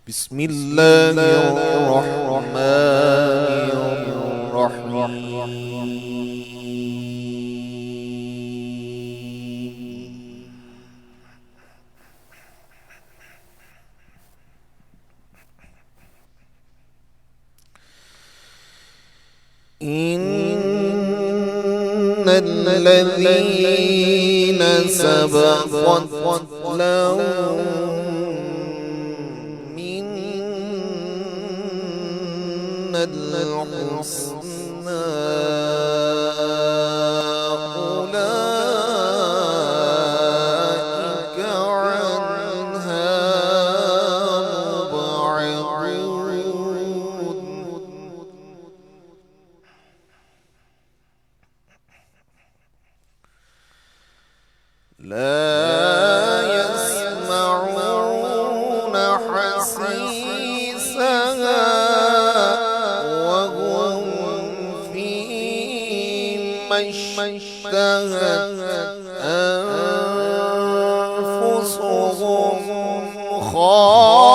بسم الله الرحمن الرحيم. إن الذين سبقت لهم منا الحسنى أولئك عنها مبعدون. لا يسمعون حسيسها وهم فيما اشتهت أنفسهم خالدون.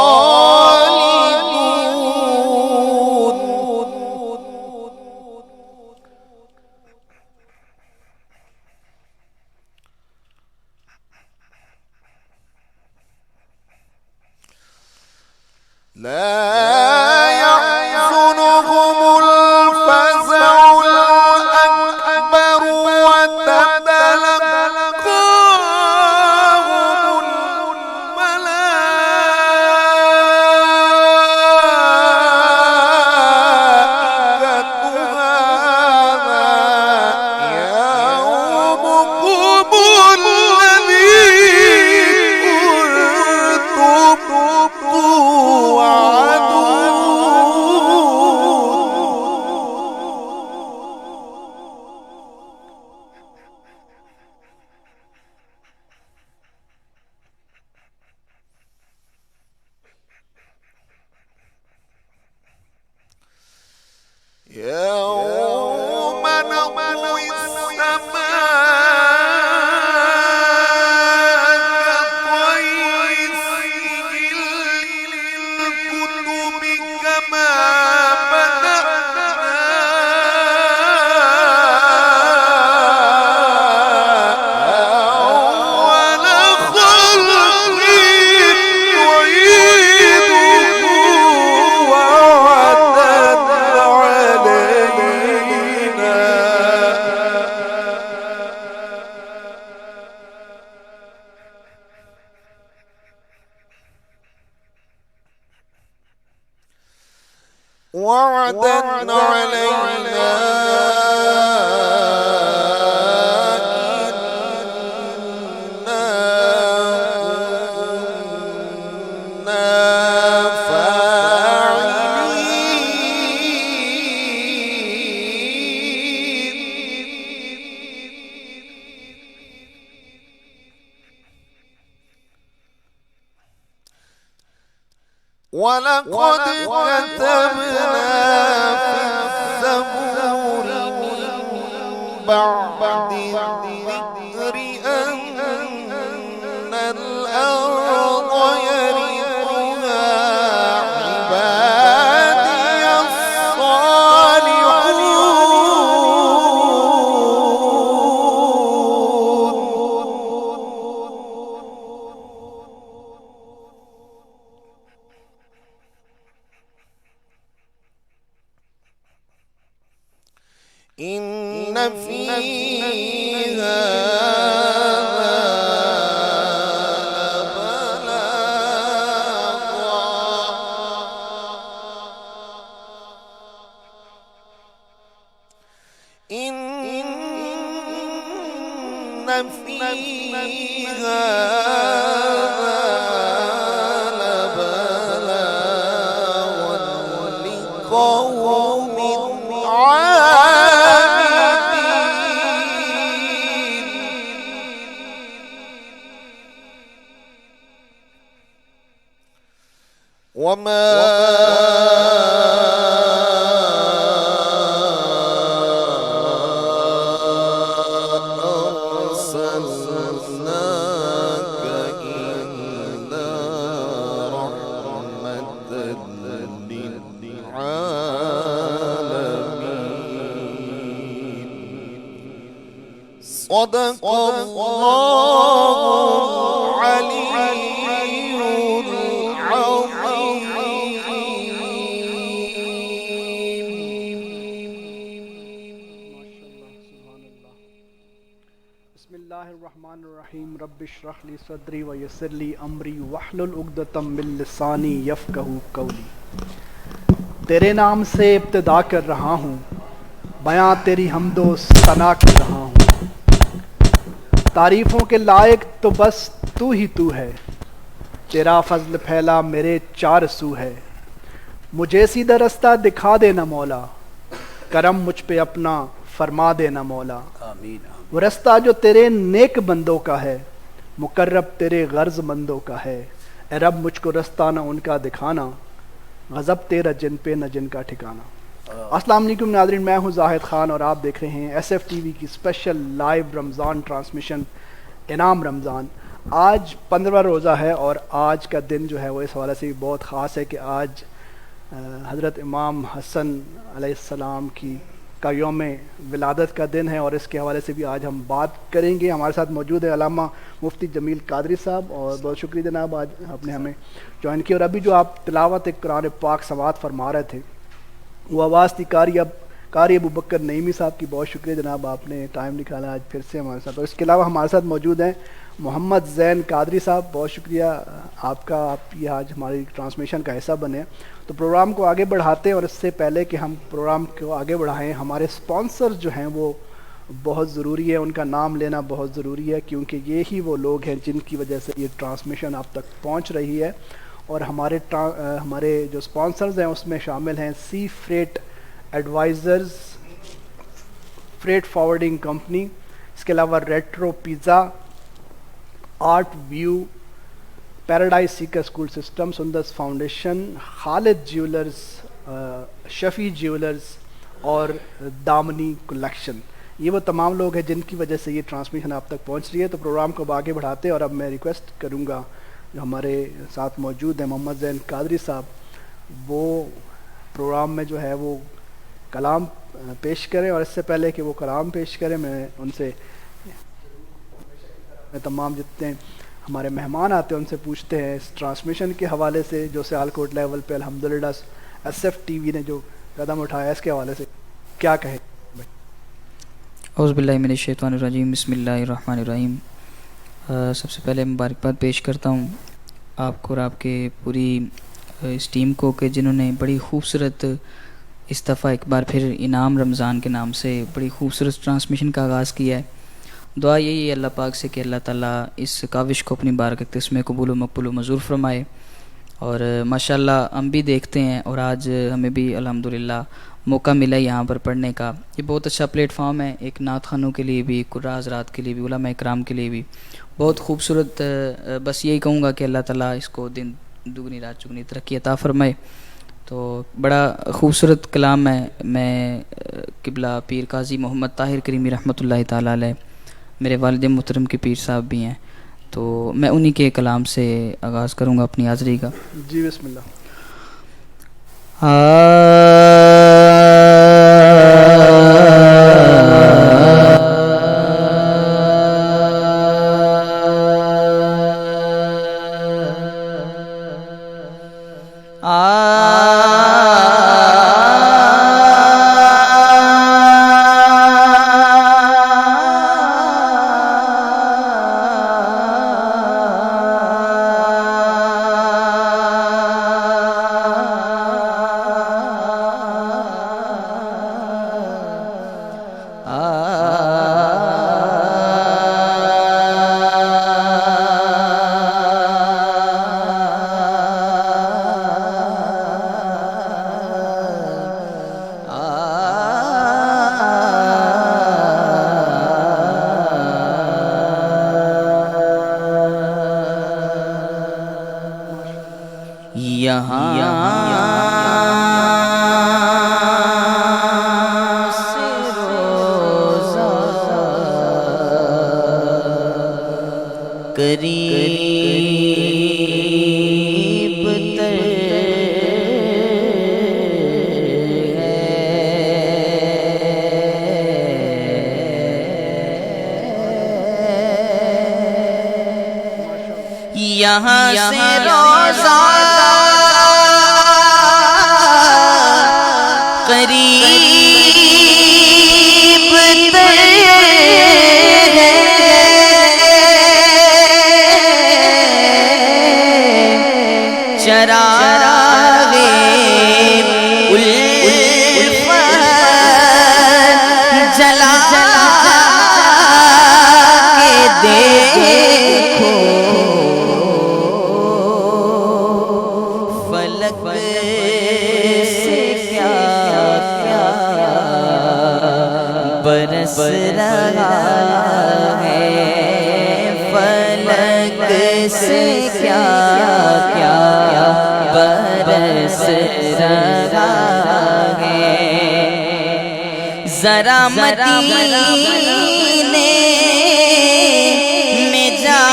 لا يحزنهم الفزع الأكبر وتتلقاهم الملائكة هذا يومكم الذي كنتم توعدون. يوم نطوي السماء كطي السجل للكتب كما بدأنا أول خلق نعيده وعدا علينا. وعدا علينا إنا كنا فاعلين. ولقد كتبنا في الزبور من بعد الذكر أن الأرض يرثها عبادي الصالحون. إن في هذا لبلاغا. إن في هذا لبلاغا لقوم عابدين. وما أرسلناك إلا رحمة صدق الله العلي بسم اللہ الرحمن الرحیم رب اشرح لی صدری ویسر لی امری واحلل عقدۃ من لسانی یفقہوا قولی۔ تیرے نام سے ابتدا کر رہا ہوں، بیاں تیری حمد و ثنا کر رہا ہوں۔ تعریفوں کے لائق تو بس تو ہی تو ہے، تیرا فضل پھیلا میرے چار سو ہے۔ مجھے سیدھا رستہ دکھا دینا مولا، کرم مجھ پہ اپنا فرما دینا مولا۔ آمین۔ وہ رستہ جو تیرے نیک بندوں کا ہے، مقرب تیرے غرض مندوں کا ہے۔ اے رب مجھ کو رستہ نہ ان کا دکھانا، غضب تیرا جن پہ نہ جن کا ٹھکانا۔ السلام علیکم ناظرین، میں ہوں زاہد خان اور آپ دیکھ رہے ہیں ایس ایف ٹی وی کی اسپیشل لائیو رمضان ٹرانسمیشن انعام رمضان۔ آج 15واں روزہ ہے اور آج کا دن جو ہے وہ اس حوالے سے بھی بہت خاص ہے کہ آج حضرت امام حسن علیہ السلام کا یوم ولادت کا دن ہے، اور اس کے حوالے سے بھی آج ہم بات کریں گے۔ ہمارے ساتھ موجود ہے علامہ مفتی جمیل قادری صاحب، اور بہت شکریہ جناب آج آپ نے ہمیں جوائن کیا۔ اور ابھی جو آپ تلاوت قرآن پاک سماعت فرما رہے تھے وہ آواز تھی قاری ابو بکر نعیمی صاحب کی، بہت شکریہ جناب آپ نے ٹائم نکالا آج پھر سے ہمارے ساتھ۔ اور اس کے علاوہ ہمارے ساتھ موجود ہیں محمد زین قادری صاحب، بہت شکریہ آپ کا، آپ یہ آج ہماری ٹرانسمیشن کا حصہ بنے۔ تو پروگرام کو آگے بڑھاتے ہیں، اور اس سے پہلے کہ ہم پروگرام کو آگے بڑھائیں ہمارے سپانسر جو ہیں وہ بہت ضروری ہے، ان کا نام لینا بہت ضروری ہے، کیونکہ یہی وہ لوگ ہیں جن کی وجہ سے یہ ٹرانسمیشن آپ تک پہنچ رہی ہے۔ اور ہمارے جو سپانسرز ہیں اس میں شامل ہیں sea freight advisors, freight forwarding company, اس کے علاوہ retro pizza, art view, paradise seeker school system, Sundus foundation, Khalid jewellers, Shafi jewellers اور دامنی کلیکشن۔ یہ وہ تمام لوگ ہیں جن کی وجہ سے یہ ٹرانسمیشن آپ تک پہنچ رہی ہے۔ تو پروگرام کو آگے بڑھاتے ہیں، اور اب میں ریکویسٹ کروں گا جو ہمارے ساتھ موجود ہیں محمد زین قادری صاحب، وہ پروگرام میں جو ہے وہ کلام پیش کریں۔ اور اس سے پہلے کہ وہ کلام پیش کریں میں ان سے تمام جتنے ہمارے مہمان آتے ہیں ان سے پوچھتے ہیں اس ٹرانسمیشن کے حوالے سے جو سیالکوٹ لیول پہ الحمدللہ ایس ایف ٹی وی نے جو قدم اٹھایا اس کے حوالے سے کیا کہیں؟ اعوذ باللہ من الشیطان الرجیم، بسم اللہ الرحمن الرحیم۔ سب سے پہلے مبارکباد پیش کرتا ہوں آپ کو اور آپ کے پوری اس ٹیم کو کہ جنہوں نے بڑی خوبصورت اس دفعہ ایک بار پھر انعام رمضان کے نام سے بڑی خوبصورت ٹرانسمیشن کا آغاز کیا ہے۔ دعا یہی ہے اللہ پاک سے کہ اللہ تعالیٰ اس کاوش کو اپنی بارکت اس میں قبول و مقبول و منظور فرمائے۔ اور ماشاءاللہ ہم بھی دیکھتے ہیں، اور آج ہمیں بھی الحمدللہ موقع ملا یہاں پر پڑھنے کا۔ یہ بہت اچھا پلیٹ فارم ہے، ایک نعت خوانوں کے لیے بھی، قراء حضرات کے لیے بھی، علماء اکرام کے لیے بھی بہت خوبصورت۔ بس یہی کہوں گا کہ اللہ تعالیٰ اس کو دن دگنی رات چگنی ترقی عطا فرمائے۔ تو بڑا خوبصورت کلام ہے۔ میں قبلہ پیر قاضی محمد طاہر کریمی رحمۃ اللہ تعالیٰ علیہ، میرے والد محترم کے پیر صاحب بھی ہیں، تو میں انہی کے کلام سے آغاز کروں گا اپنی حاضری کا۔ جی بسم اللہ۔ قریب تر یہاں سے روزہ قریب تر ہے، چراغ الفت جلا کے دیکھو، فلک سے کیا کیا برس رہا ہے، فلک سے کیا کیا برس رہا ہے، ذرا مدینے میں جا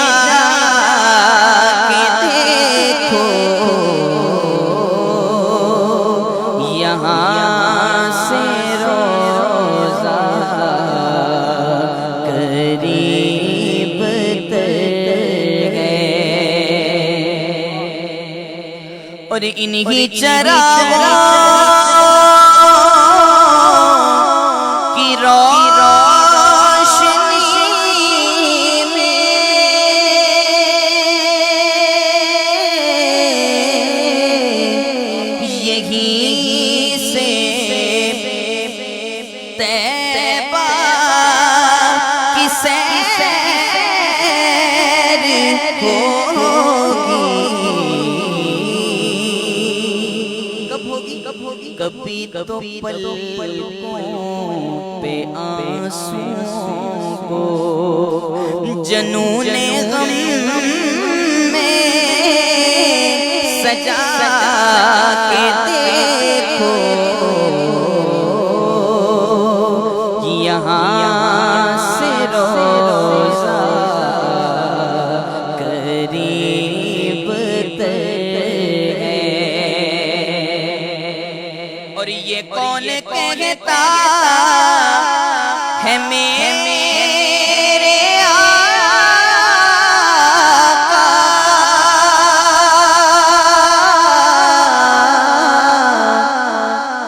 کے دیکھو، یہاں سے روزہ قریب تر ہے، اور انہی چراغوں کی روشنی میں یہیں سے طیبہ کی سیر ہوگی، کبھی تو پلکوں پہ آنسوؤں کو جنون غم میں سجا کے دیکھو، یہاں سے روزہ قریب تر ہے، اور یہ کون کہتا ہے میرے آقا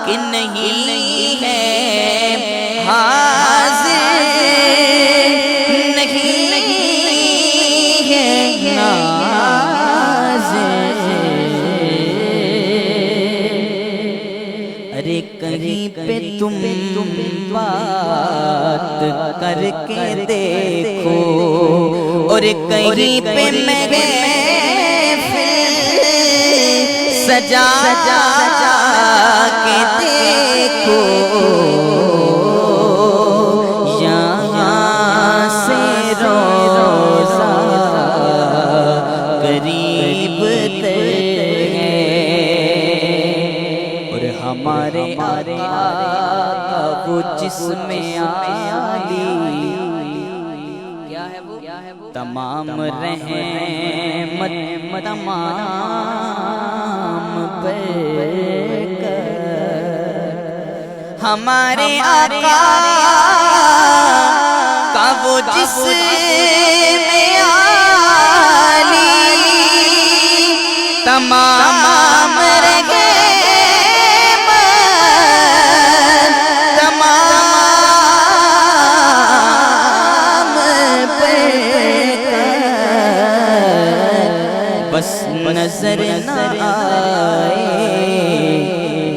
کہ نہیں ہے حاضر، نہیں ہے ناظر، ارے کہیں پہ تم بات کر کے دیکھو، اور کہیں پہ محفل سجا کے دیکھو، یہاں سے روزہ قریب تر ہے، اور ہمارے آقا وہ جسم عالی کیا ہے وہ تمام رحمت تمام برکت، ہمارے آقا کا وہ جسم عالی تمام رحمت تمام برکت، بس نظر نہ آئے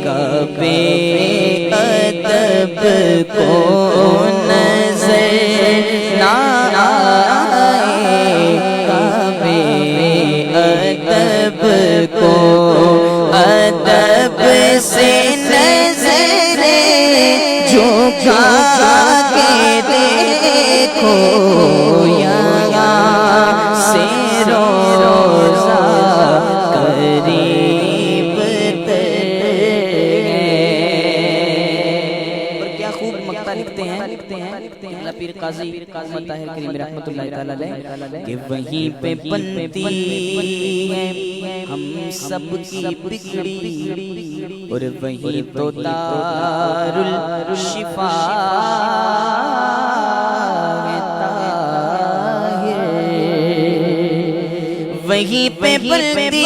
کعبے ادب کو، نظر نہ آئے کعبے ادب کو، ادب سے نظر جھکا کے دیکھو، یہاں سے روزہ قریب تر ہے، اور کیا خوب مقطع لکھتے ہیں پیر قاضی محمد طاہر کریم رحمۃ اللہ تعالی علیہ کہ وہیں پہ بنتی ہے ہم سب کی بگڑی، اور وہیں تو دار الشفا ہے طاہر، وہیں پہ بلدی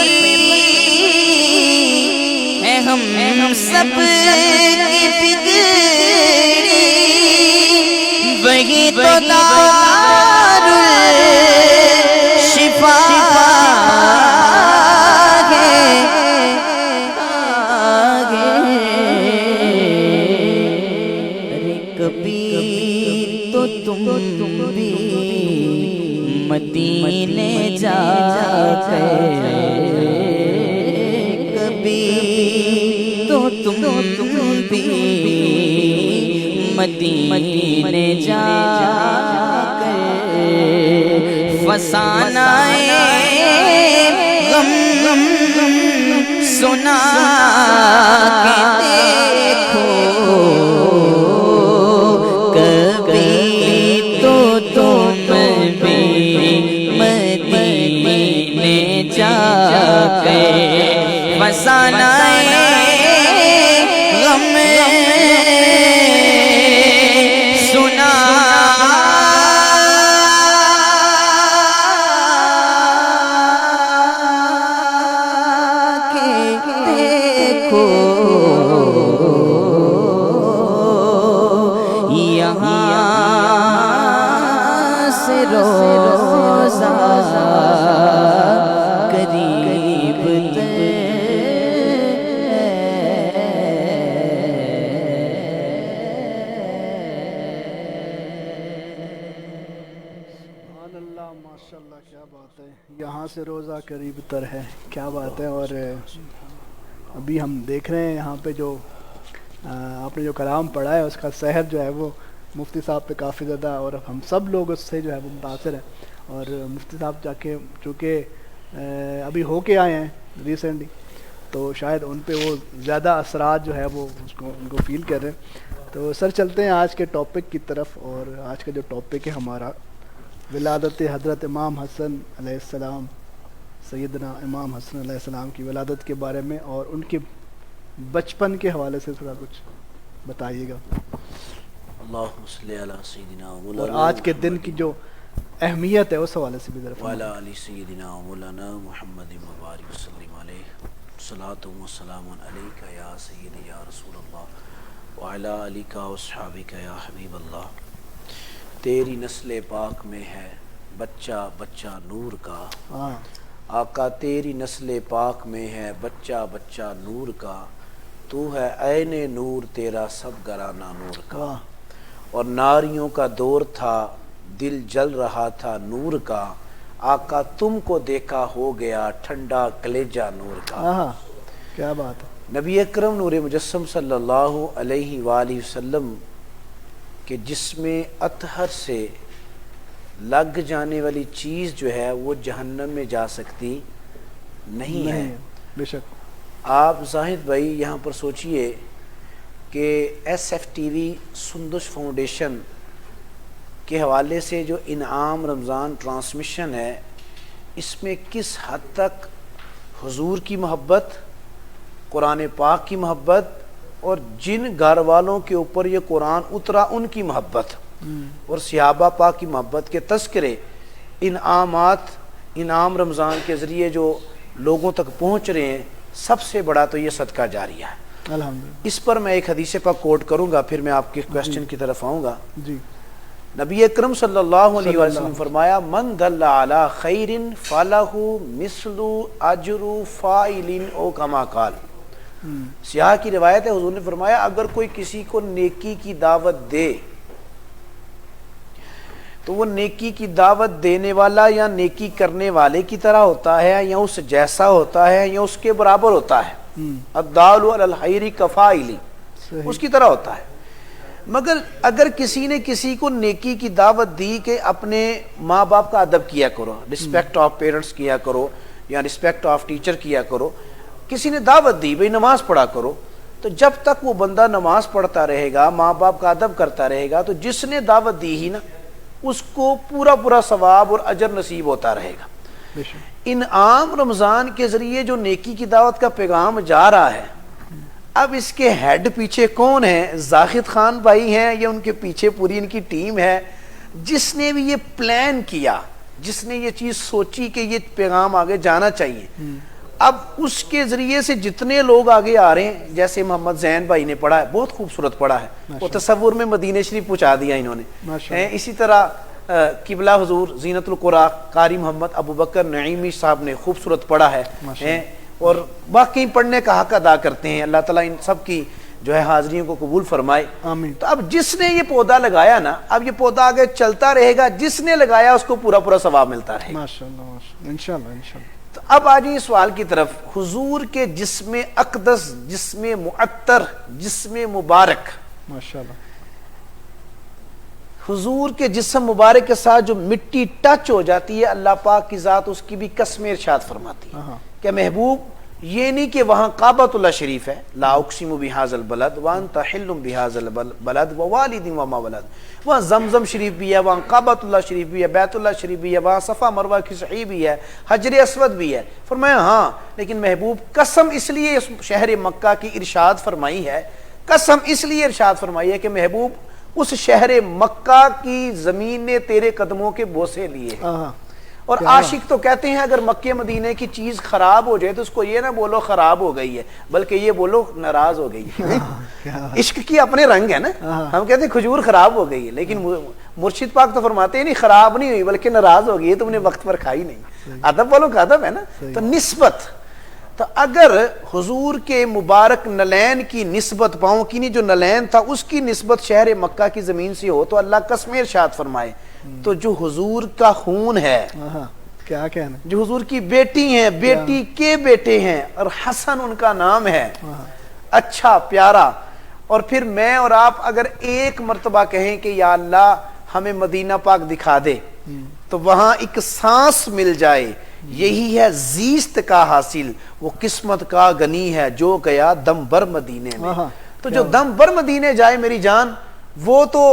ہے ہم سب کی بگڑی، وہی تو دارالشفا ہے۔ ارے کبھی تو تم بھی مدینے جا کر، کبھی تو تم بھی مدینے جا کر فسانہ غم سنا کے دیکھو، کبھی تو تم بھی مدینے جا کر فسانہ غم سنا کے دیکھو، یہاں سے روزہ قریب ماشاء اللہ، کیا بات ہے، یہاں سے روزہ قریب تر ہے، کیا بات ہے۔ اور ابھی ہم دیکھ رہے ہیں یہاں پہ جو آپ نے جو کلام پڑھا ہے اس کا سحر جو ہے وہ مفتی صاحب پہ کافی زیادہ، اور ہم سب لوگ اس سے جو ہے وہ متاثر ہیں۔ اور مفتی صاحب جا کے چونکہ ابھی ہو کے آئے ہیں ریسنٹلی، تو شاید ان پہ وہ زیادہ اثرات جو ہے وہ ان کو فیل کر رہے ہیں۔ تو سر چلتے ہیں آج کے ٹاپک کی طرف، اور آج کا جو ٹاپک ہے ہمارا ولادت حضرت امام حسن علیہ السلام، سیدنا امام حسن علیہ السلام کی ولادت کے بارے میں، اور ان کے بچپن کے حوالے سے تھوڑا کچھ بتائیے گا، اللہم صلی علی سیدنا اور مولانا آج کے دن کی جو اہمیت ہے اس حوالے سے بھی ذرا وعلی علی سیدنا مولانا محمد مبارک وسلم علیہ، صلاۃ و سلام علیک یا سیدی یا رسول اللہ وعلی علیک و اصحابک یا حبیب اللہ۔ تیری نسل پاک میں ہے بچہ بچہ نور کا، ہاں آقا تیری نسل پاک میں ہے بچہ بچہ نور کا، تو ہے عین نور تیرا سب گرانہ نور کا، واہ، اور ناریوں کا دور تھا دل جل رہا تھا نور کا، آقا تم کو دیکھا ہو گیا ٹھنڈا کلیجہ نور کا۔ ہاں کیا بات ہے، نبی اکرم نور مجسم صلی اللہ علیہ وآلہ وسلم کہ جس میں اطہر سے لگ جانے والی چیز جو ہے وہ جہنم میں جا سکتی نہیں ہے۔ بے شک، آپ زاہد بھائی یہاں پر سوچئے کہ S F T V Sundus foundation کے حوالے سے جو انعام رمضان ٹرانسمیشن ہے، اس میں کس حد تک حضور کی محبت، قرآن پاک کی محبت، اور جن گھر والوں کے اوپر یہ قرآن اترا ان کی محبت اور صحابہ پاک کی محبت کے تذکرے، انعام رمضان کے ذریعے جو لوگوں تک پہنچ رہے ہیں، سب سے بڑا تو یہ صدقہ جاریہ ہے۔ الحمدللہ۔ اس پر میں ایک حدیث پاک کوٹ کروں گا، پھر میں آپ کے کویسچن کی طرف آؤں گا۔ جی، نبی اکرم صلی اللہ علیہ وسلم فرمایا من دل علی خیر فلہ مثل اجر فاعل او کما قال۔ سیاح کی روایت ہے، حضور نے فرمایا اگر کوئی کسی کو نیکی کی دعوت دے تو وہ نیکی کی دعوت دینے والا یا نیکی کرنے والے کی طرح ہوتا ہے، یا اس جیسا ہوتا ہے، یا اس کے برابر ہوتا ہے۔ الدال علی الخیر کفاعل، اس کی طرح ہوتا ہے۔ مگر اگر کسی نے کسی کو نیکی کی دعوت دی کہ اپنے ماں باپ کا ادب کیا کرو، رسپیکٹ آف پیرنٹس کیا کرو، یا رسپیکٹ آف ٹیچر کیا کرو، کسی نے دعوت دی بھئی نماز پڑھا کرو، تو جب تک وہ بندہ نماز پڑھتا رہے گا، ماں باپ کا ادب کرتا رہے گا، تو جس نے دعوت دی ہی نا اس کو پورا پورا ثواب اور اجر نصیب ہوتا رہے گا۔ انعام رمضان کے ذریعے جو نیکی کی دعوت کا پیغام جا رہا ہے، اب اس کے ہیڈ پیچھے کون ہیں؟ زاہد خان بھائی ہیں، یا ان کے پیچھے پوری ان کی ٹیم ہے جس نے بھی یہ پلان کیا جس نے یہ چیز سوچی کہ یہ پیغام آگے جانا چاہیے، اب اس کے ذریعے سے جتنے لوگ آگے آ رہے ہیں، جیسے محمد زین بھائی نے پڑھا ہے، بہت خوبصورت پڑھا ہے، وہ تصور میں مدینہ شریف پہنچا دیا انہوں نے. اسی طرح قبلہ حضور زینت القرآن قاری محمد ابو بکر نعیمی صاحب نے خوبصورت پڑھا ہے، اور باقی پڑھنے کا حق ادا کرتے ہیں. اللہ تعالیٰ ان سب کی جو ہے حاضریوں کو قبول فرمائے. آمین. تو اب جس نے یہ پودا لگایا نا، اب یہ پودا آگے چلتا رہے گا، جس نے لگایا اس کو پورا پورا ثواب ملتا رہے گا. ماشاءاللہ انشاءاللہ انشاءاللہ. تو اب آ جائیے سوال کی طرف. حضور کے جسم اقدس، جسم معطر، جسم مبارک، ماشاءاللہ حضور کے جسم مبارک کے ساتھ جو مٹی ٹچ ہو جاتی ہے، اللہ پاک کی ذات اس کی بھی قسمیں ارشاد فرماتی ہے کہ محبوب یہ نہیں کہ وہاں کعبۃ اللہ شریف ہے، لا اقسم بہذا البلد وانت حل بہذا البلد ووالد وما ولد، وہاں زمزم شریف بھی ہے، وہاں کعبۃ اللہ شریف بھی ہے، بیت اللہ شریف بھی ہے، وہاں صفا مروہ کی صحیح بھی ہے، حجر اسود بھی ہے. فرمایا ہاں، لیکن محبوب قسم اس لیے اس شہر مکہ کی ارشاد فرمائی ہے، قسم اس لیے ارشاد فرمائی ہے کہ محبوب اس شہر مکہ کی زمین نے تیرے قدموں کے بوسے لیے. اور عاشق تو کہتے ہیں اگر مکہ مدینے کی چیز خراب ہو جائے تو اس کو یہ نہ بولو خراب ہو گئی ہے، بلکہ یہ بولو ناراض ہو گئی ہے. عشق کی اپنے رنگ ہے نا. ہم کہتے ہیں کھجور خراب ہو گئی ہے، لیکن مرشد پاک تو فرماتے ہیں نہیں، خراب نہیں ہوئی بلکہ ناراض ہو گئی ہے، تم نے وقت پر کھائی نہیں. ادب والوں کا ادب ہے نا. تو نسبت، تو اگر حضور کے مبارک نلین کی نسبت، پاؤں کی نہیں جو نلین تھا اس کی نسبت شہر مکہ کی زمین سے ہو تو اللہ قسمیں ارشاد فرمائے. تو جو حضور کا خون ہے، کیا کہنا، جو حضور کی بیٹی ہیں، بیٹی کے بیٹے ہیں، اور حسن ان کا نام ہے، اچھا پیارا. اور پھر میں اور آپ اگر ایک مرتبہ کہیں کہ یا اللہ ہمیں مدینہ پاک دکھا دے تو وہاں ایک سانس مل جائے، یہی ہے زیست کا حاصل، وہ قسمت کا غنی ہے جو گیا دم بر مدینے میں. تو جو دم بر مدینے جائے میری جان، وہ تو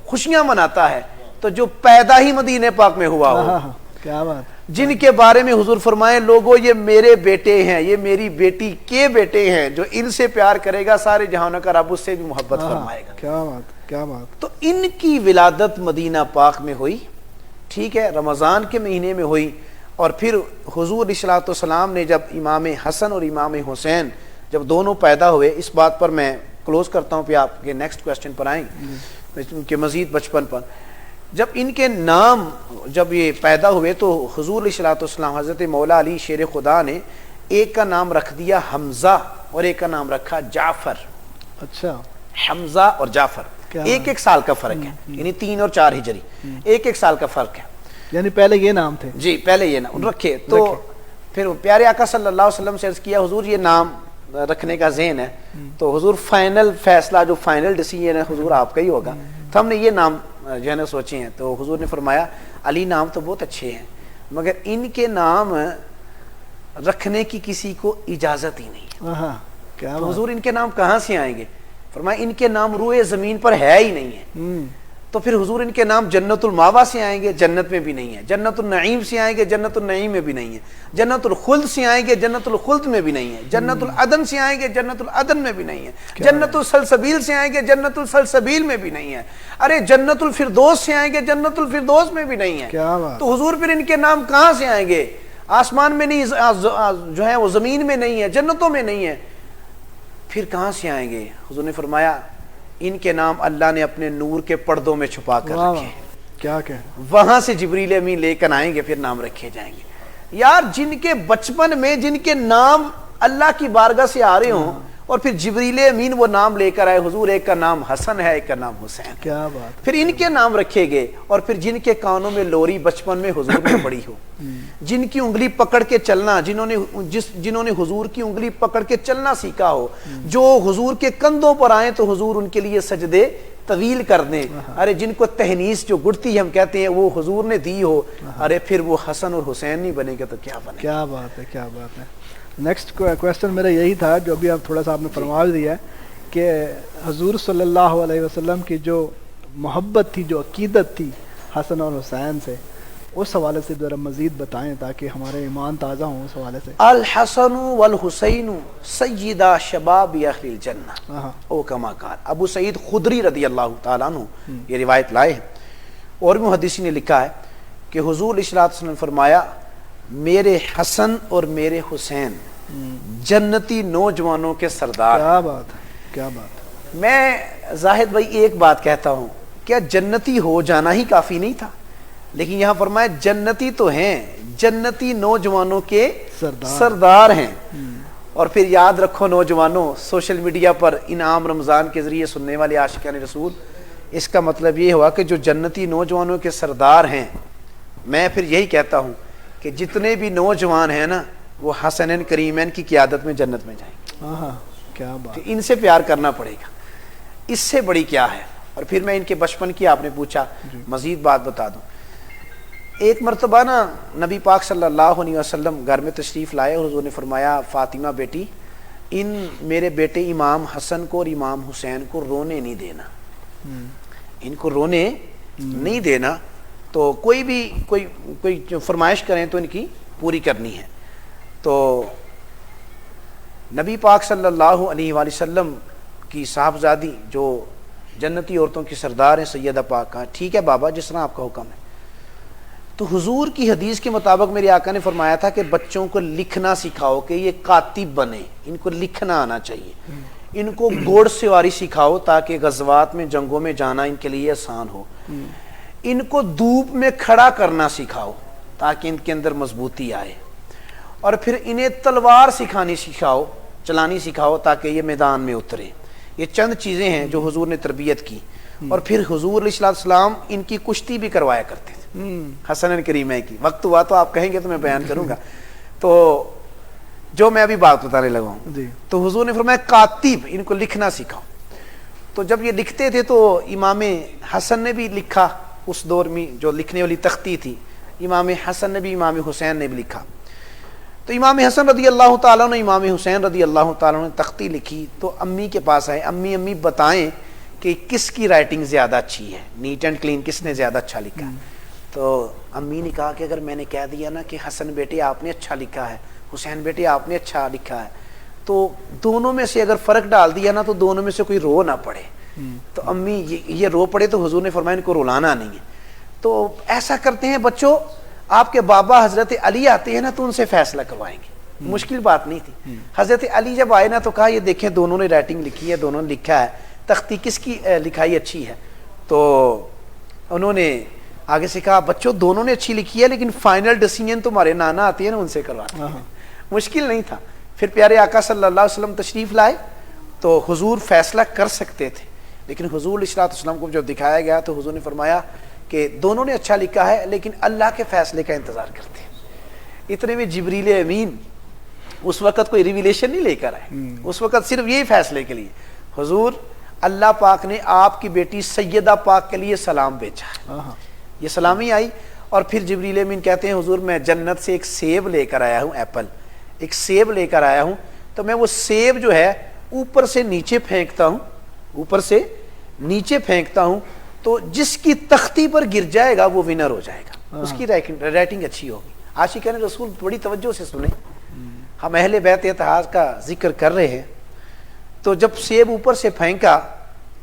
خوشیاں مناتا ہے. تو جو پیدا ہی مدینے پاک میں ہوا ہو، کیا بات، جن کے بارے میں حضور فرمائے لوگوں یہ میرے بیٹے ہیں، یہ میری بیٹی کے بیٹے ہیں، جو ان سے پیار کرے گا سارے جہانوں کا رب اس سے بھی محبت فرمائے گا. کیا بات، کیا بات. تو ان کی ولادت مدینہ پاک میں ہوئی، ٹھیک ہے، رمضان کے مہینے میں ہوئی. اور پھر حضور علیہ السلام نے جب امام حسن اور امام حسین جب دونوں پیدا ہوئے، اس بات پر میں کلوز کرتا ہوں، پھر آپ کے نیکسٹ کوسچن پر آئیں ان کے مزید بچپن پر. جب ان کے نام جب یہ پیدا ہوئے تو حضور علیہ السلام حضرت مولا علی شیر خدا نے ایک کا نام رکھ دیا حمزہ اور ایک کا نام رکھا جعفر. اچھا، حمزہ اور جعفر ایک سال کا فرق ہے، یعنی 3 اور 4 ہجری، ایک سال کا فرق ہے. یعنی پہلے یہ نام تھے؟ جی پہلے یہ نام رکھے. تو پھر پیارے آقا صلی اللہ علیہ وسلم سے عرض کیا حضور یہ نام رکھنے کا ذہن ہے. تو حضور فائنل فیصلہ، جو فائنل ڈیسیژن ہے حضور آپ کا ہی ہوگا. تو ہم نے یہ نام جو ہے نا سوچے ہیں. تو حضور نے فرمایا علی نام تو بہت اچھے ہیں مگر ان کے نام رکھنے کی کسی کو اجازت ہی نہیں. تو حضور ان کے نام کہاں سے آئیں گے؟ فرمایا ان کے نام روئے زمین پر ہے ہی نہیں ہے. تو پھر حضور ان کے نام جنت الماوا سے آئیں گے، جنت میں بھی نہیں ہے. جنت النعیم سے آئیں گے، جنت النعیم میں بھی نہیں ہے. جنت الخلد سے آئیں گے، جنت الخلد میں بھی نہیں ہے. جنت العدن سے آئیں گے، جنت العدن میں بھی نہیں ہے. جنت السلسبیل سے آئیں گے، جنت السلسبیل میں بھی نہیں ہے. ارے جنت الفردوس سے آئیں گے، جنت الفردوس میں بھی نہیں ہے. تو حضور پھر ان کے نام کہاں سے آئیں گے؟ آسمان میں نہیں، جو ہے وہ زمین میں نہیں ہے، جنتوں میں نہیں ہے، پھر کہاں سے آئیں گے؟ حضور نے فرمایا ان کے نام اللہ نے اپنے نور کے پردوں میں چھپا کر رکھے. کیا کہ وہاں سے جبریل امین لے کر آئیں گے، پھر نام رکھے جائیں گے. یار جن کے بچپن میں جن کے نام اللہ کی بارگاہ سے آ رہے ہوں اور پھر جبریل امین وہ نام لے کر آئے. حضور ایک کا نام حسن ہے، ایک کا نام حسین. کیا بات. پھر ان کے نام رکھے گئے. اور پھر جن کے کانوں میں لوری بچپن میں حضور نے پڑی ہو، جن کی انگلی پکڑ کے چلنا، جنہوں نے حضور کی انگلی پکڑ کے چلنا سیکھا ہو، جو حضور کے کندھوں پر آئیں تو حضور ان کے لیے سجدے طویل کر دیں. ارے جن کو تہنیس جو گڑتی ہم کہتے ہیں وہ حضور نے دی ہو، ارے پھر وہ حسن اور حسین نہیں بنے گا تو کیا بنے. کیا بات ہے، کیا بات ہے. نیکسٹ کویسچن میرا یہی تھا جو ابھی آپ تھوڑا سا آپ نے فرما دیا ہے کہ حضور صلی اللہ علیہ وسلم کی جو محبت تھی، جو عقیدت تھی حسن اور حسین سے، اس حوالے سے ذرا مزید بتائیں تاکہ ہمارے ایمان تازہ ہوں اس حوالے سے. الحسن والحسین سیدہ شباب اہل الجنہ او کما قال. ابو سعید خدری رضی اللہ تعالیٰ عنہ یہ روایت لائے ہیں. اور بھی محدثین نے لکھا ہے کہ حضور علیہ الصلوۃ والسلام نے فرمایا میرے حسن اور میرے حسین جنتی نوجوانوں کے سردار. کیا بات ہے، کیا بات ہے. میں زاہد بھائی ایک بات کہتا ہوں، کیا جنتی ہو جانا ہی کافی نہیں تھا؟ لیکن یہاں فرمایا جنتی تو ہیں، جنتی نوجوانوں کے سردار ہیں. اور پھر یاد رکھو نوجوانوں، سوشل میڈیا پر انعام رمضان کے ذریعے سننے والے عاشقان رسول، اس کا مطلب یہ ہوا کہ جو جنتی نوجوانوں کے سردار ہیں، میں پھر یہی کہتا ہوں کہ جتنے بھی نوجوان ہیں نا وہ حسنین کریمین کی قیادت میں جنت میں جائیں گے. ہاں کیا بات. تو ان سے پیار کرنا پڑے گا، اس سے بڑی کیا ہے. اور پھر میں ان کے بچپن کی آپ نے پوچھا، مزید بات بتا دوں. ایک مرتبہ نا نبی پاک صلی اللہ علیہ وسلم گھر میں تشریف لائے اور حضور نے فرمایا فاطمہ بیٹی، ان میرے بیٹے امام حسن کو اور امام حسین کو رونے نہیں دینا، ان کو رونے نہیں دینا، تو کوئی بھی کوئی فرمائش کریں تو ان کی پوری کرنی ہے. تو نبی پاک صلی اللہ علیہ وآلہ وسلم کی صاحبزادی جو جنتی عورتوں کی سردار ہیں سیدہ پاک، کہا ٹھیک ہے بابا جس طرح آپ کا حکم ہے. تو حضور کی حدیث کے مطابق میرے آقا نے فرمایا تھا کہ بچوں کو لکھنا سکھاؤ کہ یہ کاتب بنے، ان کو لکھنا آنا چاہیے. ان کو گھوڑ سواری سکھاؤ تاکہ غزوات میں جنگوں میں جانا ان کے لیے آسان ہو. ان کو دھوپ میں کھڑا کرنا سکھاؤ تاکہ ان کے اندر مضبوطی آئے. اور پھر انہیں تلوار چلانی سکھاؤ تاکہ یہ میدان میں اترے. یہ چند چیزیں ہیں جو حضور نے تربیت کی. اور پھر حضور علیہ السلام ان کی کشتی بھی کروایا کرتے تھے حسن کریمہ کی. وقت ہوا تو آپ کہیں گے تو میں بیان کروں گا. تو جو میں ابھی بات بتانے لگا ہوں، تو حضور نے فرمایا کاتب، ان کو لکھنا سکھاؤ. تو جب یہ لکھتے تھے تو امام حسن نے بھی لکھا، اس دور میں جو لکھنے والی تختی تھی، امام حسن نے بھی امام حسین نے بھی لکھا. تو امام حسن رضی اللہ تعالیٰ نے امام حسین رضی اللہ تعالیٰ نے تختی لکھی تو امی کے پاس آئے، امی بتائیں کہ کس کی رائٹنگ زیادہ اچھی ہے، نیٹ اینڈ کلین کس نے زیادہ اچھا لکھا. تو امی نے کہا کہ اگر میں نے کہہ دیا نا کہ حسن بیٹے آپ نے اچھا لکھا ہے، حسین بیٹے آپ نے اچھا لکھا ہے، تو دونوں میں سے اگر فرق ڈال دیا نا تو دونوں میں سے کوئی رو نہ پڑے. تو امی یہ رو پڑے تو حضور نے فرمایا ان کو رلانا نہیں ہے. تو ایسا کرتے ہیں بچوں، آپ کے بابا حضرت علی آتے ہیں نا تو ان سے فیصلہ کروائیں گے. مشکل بات نہیں تھی. حضرت علی جب آئے نا تو کہا یہ دیکھیں دونوں نے رائٹنگ لکھی ہے، دونوں نے لکھا ہے، تختی کس کی لکھائی اچھی ہے. تو انہوں نے آگے سے کہا بچوں دونوں نے اچھی لکھی ہے لیکن فائنل ڈیسیجن تمہارے نانا آتے ہیں نا ان سے کرواتے ہیں. مشکل نہیں تھا. پھر پیارے آقا صلی اللہ علیہ وسلم تشریف لائے تو حضور فیصلہ کر سکتے تھے، لیکن حضور علیہ السلام کو جب دکھایا گیا تو حضور نے فرمایا کہ دونوں نے اچھا لکھا ہے لیکن اللہ کے فیصلے کا انتظار کرتے ہیں. اتنے میں جبریل امین اس وقت کوئی ریویلیشن نہیں لے کر آئے، اس وقت صرف یہی فیصلے کے لیے حضور اللہ پاک نے آپ کی بیٹی سیدہ پاک کے لیے سلام بھیجا. یہ سلامی آئی اور پھر جبریل امین کہتے ہیں حضور میں جنت سے ایک سیب لے کر آیا ہوں، ایپل، ایک سیب لے کر آیا ہوں، تو میں وہ سیب جو ہے اوپر سے نیچے پھینکتا ہوں، اوپر سے نیچے پھینکتا ہوں، تو جس کی تختی پر گر جائے گا وہ ونر ہو جائے گا، اس کی رائٹنگ اچھی ہوگی. عاشقان رسول بڑی توجہ سے سنیں. ہم اہل بیت اتحاد کا ذکر کر رہے ہیں. تو جب سیب اوپر سے پھینکا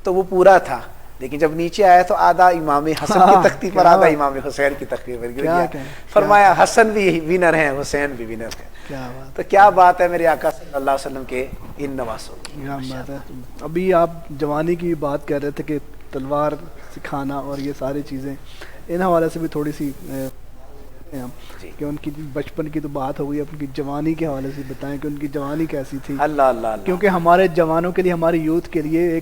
تو وہ پورا تھا، لیکن جب نیچے آیا تو آدھا امام حسن کی تختی پر، آدھا امام حسین کی تختی پر گر گیا. فرمایا حسن بھی ونر ہیں، حسین بھی ونر ہیں. تو کیا بات ہے میرے آقا صلی اللہ علیہ وسلم کے ان نواسوں کی. ابھی آپ جوانی کی بات کر رہے تھے کہ تلوار سکھانا اور یہ ساری چیزیں، ان حوالے سے بھی تھوڑی سی کہ ان کی بچپن کی تو بات ہو گئی، ان کی جوانی کے حوالے سے بتائیں کہ ان کی جوانی کیسی تھی. اللہ اللہ، کیونکہ ہمارے جوانوں کے لیے، ہماری یوتھ کے لیے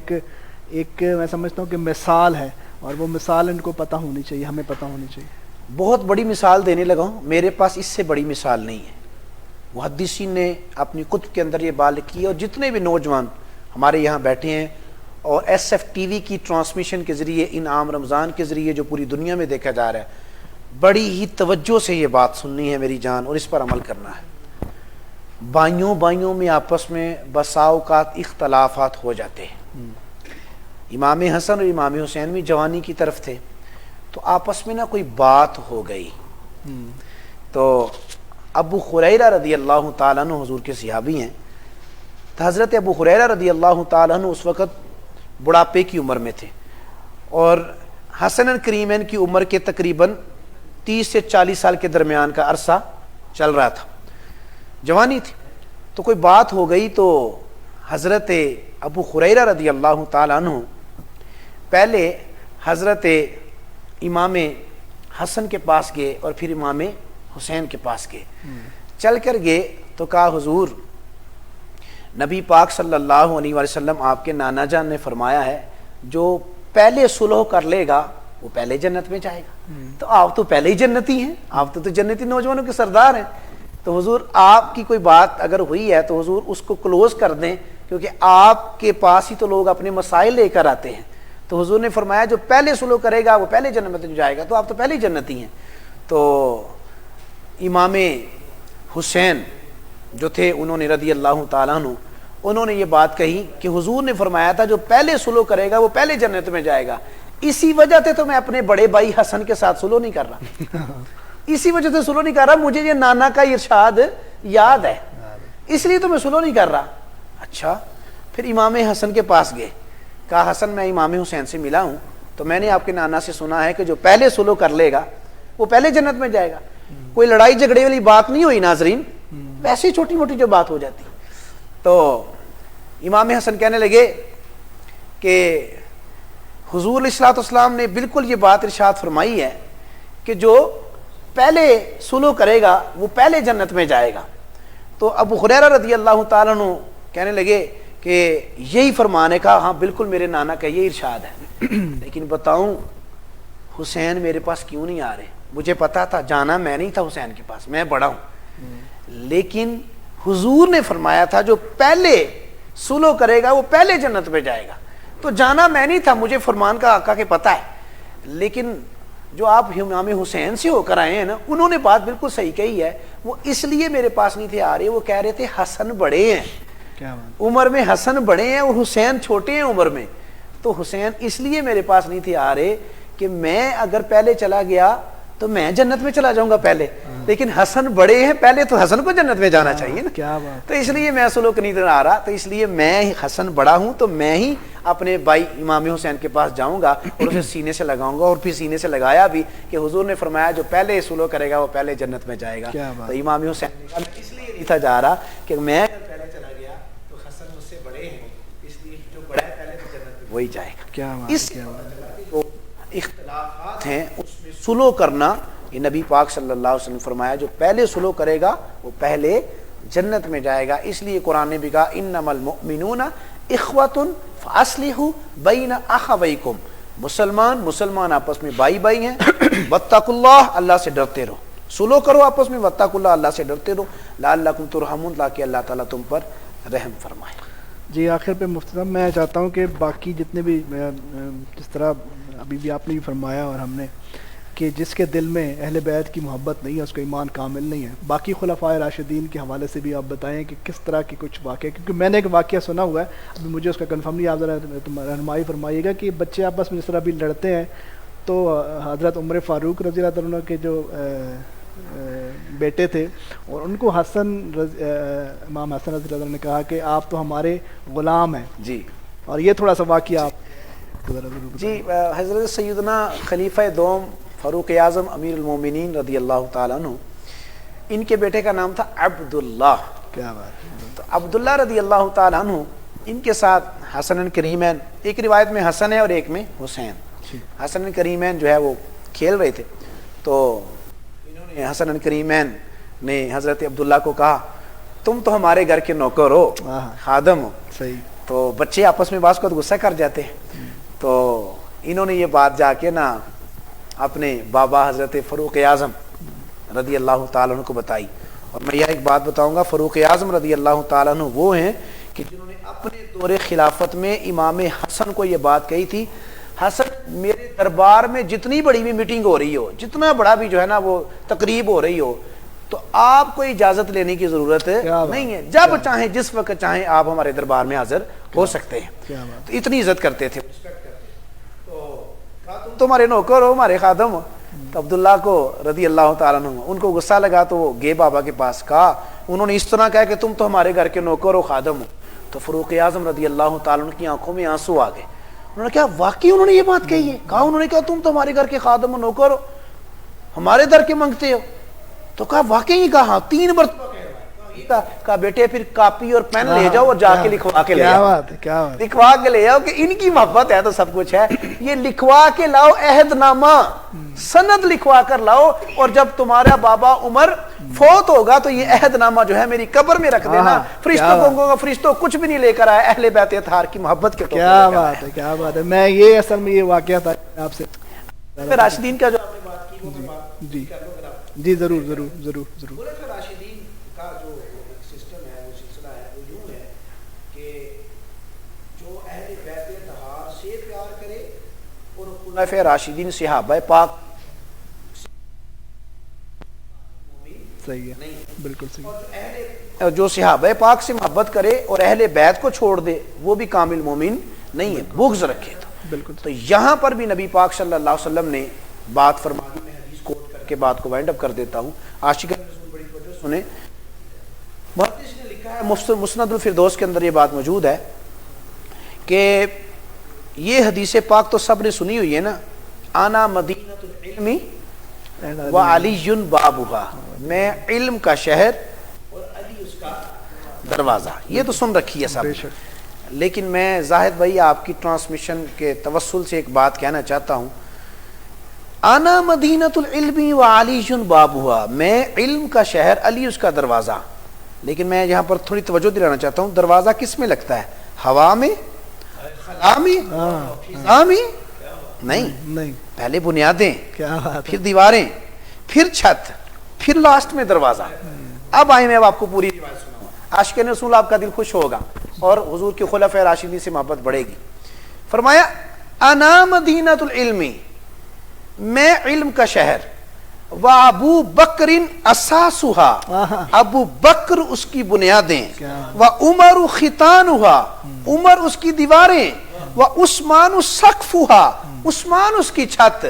ایک میں سمجھتا ہوں کہ مثال ہے، اور وہ مثال ان کو پتہ ہونی چاہیے، ہمیں پتہ ہونی چاہیے. بہت بڑی مثال دینے لگا ہوں، میرے پاس اس سے بڑی مثال نہیں ہے. محدثین نے اپنی کتب کے اندر یہ بات لکھی ہے، اور جتنے بھی نوجوان ہمارے یہاں بیٹھے ہیں اور ایس ایف ٹی وی کی ٹرانسمیشن کے ذریعے انعام رمضان کے ذریعے جو پوری دنیا میں دیکھا جا رہا ہے، بڑی ہی توجہ سے یہ بات سننی ہے میری جان، اور اس پر عمل کرنا ہے. بائیوں میں آپس میں بسا اوقات اختلافات ہو جاتے ہیں. امام حسن اور امام حسین بھی جوانی کی طرف تھے، تو آپس میں نہ کوئی بات ہو گئی. تو ابو ہریرہ رضی اللہ تعالیٰ عنہ حضور کے صحابی ہیں. تو حضرت ابو ہریرہ رضی اللہ تعالیٰ عنہ اس وقت بڑھاپے کی عمر میں تھے، اور حسن کریمین کی عمر کے تقریباً 30 سے 40 سال کے درمیان کا عرصہ چل رہا تھا، جوانی تھی، تو کوئی بات ہو گئی تو حضرت ابو ہریرہ رضی اللہ تعالیٰ عنہ پہلے حضرت امام حسن کے پاس گئے اور پھر امام حسین کے پاس گئے، چل کر گئے تو کہا حضور نبی پاک صلی اللہ علیہ وسلم آپ کے نانا جان نے فرمایا ہے جو پہلے صلح کر لے گا وہ پہلے جنت میں جائے گا، تو آپ تو پہلے ہی جنتی ہیں، آپ تو جنتی نوجوانوں کے سردار ہیں، تو حضور آپ کی کوئی بات اگر ہوئی ہے تو حضور اس کو کلوز کر دیں، کیونکہ آپ کے پاس ہی تو لوگ اپنے مسائل لے کر آتے ہیں۔ تو حضور نے فرمایا جو پہلے صلح کرے گا وہ پہلے جنت میں جائے گا، تو آپ تو پہلے ہی جنتی ہیں۔ تو امام حسین جو تھے انہوں نے رضی اللہ تعالیٰ عنہ انہوں نے یہ بات کہی کہ حضور نے فرمایا تھا جو پہلے صلح کرے گا وہ پہلے جنت میں جائے گا، اسی وجہ سے تو میں اپنے بڑے بھائی حسن کے ساتھ صلح نہیں کر رہا، اسی وجہ سے صلح نہیں کر رہا، مجھے یہ نانا کا ارشاد یاد ہے اس لیے تو میں صلح نہیں کر رہا۔ اچھا، پھر امام حسن کے پاس گئے، کہا حسن میں امام حسین سے ملا ہوں تو میں نے آپ کے نانا سے سنا ہے کہ جو پہلے صلح کر لے گا وہ پہلے جنت میں جائے گا۔ کوئی لڑائی جھگڑے والی بات نہیں ہوئی ناظرین، ویسے ہی چھوٹی موٹی جو بات ہو جاتی۔ تو امام حسن کہنے لگے کہ حضور علیہ الصلوۃ والسلام نے بالکل یہ بات ارشاد فرمائی ہے کہ جو پہلے صلح کرے گا وہ پہلے جنت میں جائے گا۔ تو ابو ہریرہ رضی اللہ تعالیٰ عنہ کہنے لگے کہ یہی فرمان ہے، کہا ہاں بالکل میرے نانا کا یہ ارشاد ہے، لیکن بتاؤں حسین میرے پاس کیوں نہیں آ رہے؟ مجھے پتا تھا، جانا میں نہیں تھا حسین کے پاس، میں بڑا ہوں، لیکن حضور نے فرمایا تھا جو پہلے صلح کرے گا وہ پہلے جنت میں جائے گا، تو جانا میں نہیں تھا، مجھے فرمان کا آقا کے پتہ ہے، لیکن جو آپ امام حسین سے ہو کر آئے ہیں نا انہوں نے بات بالکل صحیح کہی ہے، وہ اس لیے میرے پاس نہیں تھے آ رہے، وہ کہہ رہے تھے حسن بڑے ہیں، عمر میں حسن بڑے ہیں اور حسین چھوٹے ہیں عمر میں، تو حسین اس لیے میرے پاس نہیں تھے آ رہے کہ میں اگر پہلے چلا گیا تو میں جنت میں چلا جاؤں گا پہلے، لیکن حسن بڑے ہیں پہلے تو حسن کو جنت میں جانا چاہیے نا، کیا بات، تو اس لیے میں صلح نہیں آ رہا، تو اس لیے میں حسن بڑا ہوں تو میں ہی اپنے بھائی امام حسین کے پاس جاؤں گا اور اسے سینے سے لگاؤں گا، اور پھر سینے سے لگایا بھی کہ حضور نے فرمایا جو پہلے صلح کرے گا وہ پہلے جنت میں جائے گا۔ تو امام حسین نے کہا میں اس لیے نہیں تھا جا رہا کہ میں پہلے چلا گیا تو حسن مجھ سے بڑے ہیں، اس لیے جو بڑا ہے پہلے تو جنت میں وہی جائے گا۔ کیا اس جو اختلافات ہیں اس میں صلح کرنا، یہ نبی پاک صلی اللہ علیہ وسلم فرمایا جو پہلے صلح کرے گا وہ پہلے جنت میں جائے گا، اس لیے قرآن نے بھی کہا انما المؤمنون اخوۃ فاصلحوا بین اخویکم، مسلمان آپس میں بھائی بھائی ہیں، واتقوا اللہ، اللہ سے ڈرتے رہو، صلح کرو آپس میں، واتقوا اللہ، اللہ سے ڈرتے رہو، لعلکم ترحمون، تاکہ اللہ تعالیٰ تم پر رحم فرمائے۔ جی آخر پہ مفتی صاحب میں چاہتا ہوں کہ باقی جتنے بھی جس طرح ابھی بھی آپ نے بھی فرمایا اور ہم نے کہ جس کے دل میں اہل بیت کی محبت نہیں ہے اس کا ایمان کامل نہیں ہے، باقی خلفائے راشدین کے حوالے سے بھی آپ بتائیں کہ کس طرح کے کچھ واقعے، کیونکہ میں نے ایک واقعہ سنا ہوا ہے، ابھی مجھے اس کا کنفرم نہیں، آپ ذرا رہنمائی فرمائیے گا کہ بچے آپس میں جس طرح بھی لڑتے ہیں تو حضرت عمر فاروق رضی اللہ عنہ کے جو بیٹے تھے اور ان کو امام حسن رضی اللہ عنہ نے کہا کہ آپ تو ہمارے غلام ہیں، جی، اور یہ تھوڑا سا واقعہ آپ جی حضرت سیدنا خلیفہ دوم فاروق اعظم امیر المومنین رضی اللہ تعالیٰ عنہ، ان کے بیٹے کا نام تھا عبداللہ، کیا بات، تو عبداللہ رضی اللہ تعالیٰ عنہ ان کے ساتھ حسن کریمین، ایک روایت میں حسن ہے اور ایک میں حسین، حسن کریمین جو ہے وہ کھیل رہے تھے، تو انہوں نے حسن کریمین نے حضرت عبداللہ کو کہا تم تو ہمارے گھر کے نوکر ہو، خادم ہو، صحیح، تو بچے آپس میں بعض کو غصہ کر جاتے ہیں، تو انہوں نے یہ بات جا کے نا اپنے بابا حضرت فاروق اعظم رضی اللہ تعالیٰ عنہ کو بتائی، اور میں یہ ایک بات بتاؤں گا، فاروق اعظم رضی اللہ تعالیٰ عنہ وہ ہیں کہ جنہوں نے اپنے دور خلافت میں امام حسن کو یہ بات کہی تھی، حسن میرے دربار میں جتنی بڑی بھی میٹنگ ہو رہی ہو، جتنا بڑا بھی جو ہے نا وہ تقریب ہو رہی ہو، تو آپ کو اجازت لینے کی ضرورت نہیں ہے، جب چاہیں جس وقت چاہیں آپ ہمارے دربار میں حاضر ہو سکتے ہیں، تو اتنی عزت کرتے تھے، تم تمہارے نوکر ہو، ہمارے خادم ہو۔ تو عبداللہ کو رضی اللہ تعالیٰ عنہ ان کو غصہ لگا تو وہ گئے بابا کے پاس، کہا انہوں نے اس طرح کہا کہ تم تو ہمارے گھر کے نوکر ہو، خادم ہو، تو فاروق اعظم رضی اللہ تعالیٰ عنہ کی آنکھوں میں آنسو آ گئے، انہوں نے کہا واقعی انہوں نے یہ بات کہی ہے؟ کہا انہوں نے کہا تم تو ہمارے گھر کے خادم و نوکر ہو، ہمارے در کے مانگتے ہو؟ تو کہا واقعی کہا ہاں 3 مرتبہ کہا بیٹے پھر کاپی اور پین لے جاؤ اور جا کے لکھوا کے لے کیا آؤ، بات ہے، کیا بات ہے۔ لکھوا کے لے آؤ کہ ان کی محبت ہے تو سب کچھ ہے، یہ لکھوا کے لاؤ عہد نامہ، سند لکھوا کر لاؤ، اور جب تمہارا بابا عمر فوت ہوگا تو یہ عہد نامہ جو ہے میری قبر میں رکھ دینا۔ فرشتوں کو کہوں گا فرشتوں کچھ بھی نہیں لے کر آئے، اہل بیت اطہار کی محبت کے کیا بات ہے، کیا بات ہے۔ میں یہ اصل میں یہ واقعہ تھا آپ سے راشدین کا جو آپ نے بات کی وہ جی جی ضرور ضرور ضرور ضرور۔ راشدین کا جو سسٹم ہے، وہ سلسلہ ہے، وہ یوں ہے کہ جو اہل بیت اطہار سے پیار کرے اور خلفائے راشدین صحابہ پاک صحیح ہے، بالکل صحیح۔ جو صحابہ پاک سے محبت کرے اور اہل بیت کو چھوڑ دے وہ بھی کامل مومن نہیں ہے، بغض رکھے تو بالکل۔ تو یہاں پر بھی نبی پاک صلی اللہ علیہ وسلم نے بات فرمائی، میں حدیث کوٹ کر کے بات کو وائنڈ اپ کر دیتا ہوں، عاشقان رسول بڑی توجہ سنیں۔ محدث نے لکھا ہے مسند الفردوس کے اندر یہ بات موجود ہے کہ یہ حدیث پاک تو سب نے سنی ہوئی ہے نا، انا مدینۃ العلم وعلی بابھا، میں علم کا شہر اور علی اس کا دروازہ، یہ تو سن رکھی ہے سب نے۔ لیکن میں زاہد بھائی آپ کی ٹرانسمیشن کے توسل سے ایک بات کہنا چاہتا ہوں، انا مدینۃ العلم وعلی بابھا، میں علم کا شہر، علی اس کا دروازہ۔ لیکن میں یہاں پر تھوڑی توجہ دلانا چاہتا ہوں، دروازہ کس میں لگتا ہے؟ ہوا میں، خلا میں، فضا میں؟ نہیں، پہلے بنیادیں، کیا بات، پھر دیواریں، پھر چھت، پھر لاسٹ میں دروازہ۔ اب آئیں میں اب آپ کو پوری روایت سناؤں گا، عاشقین رسول آپ کا دل خوش ہوگا اور حضور کے خلفائے راشدین سے محبت بڑھے گی۔ فرمایا انا مدینۃ العلم، میں علم کا شہر، وابو بکر اساسها، ابو بکر اس کی بنیادیں، وعمر ختانها، عمر اس کی دیواریں، وعثمان سقفها، عثمان اس کی چھت،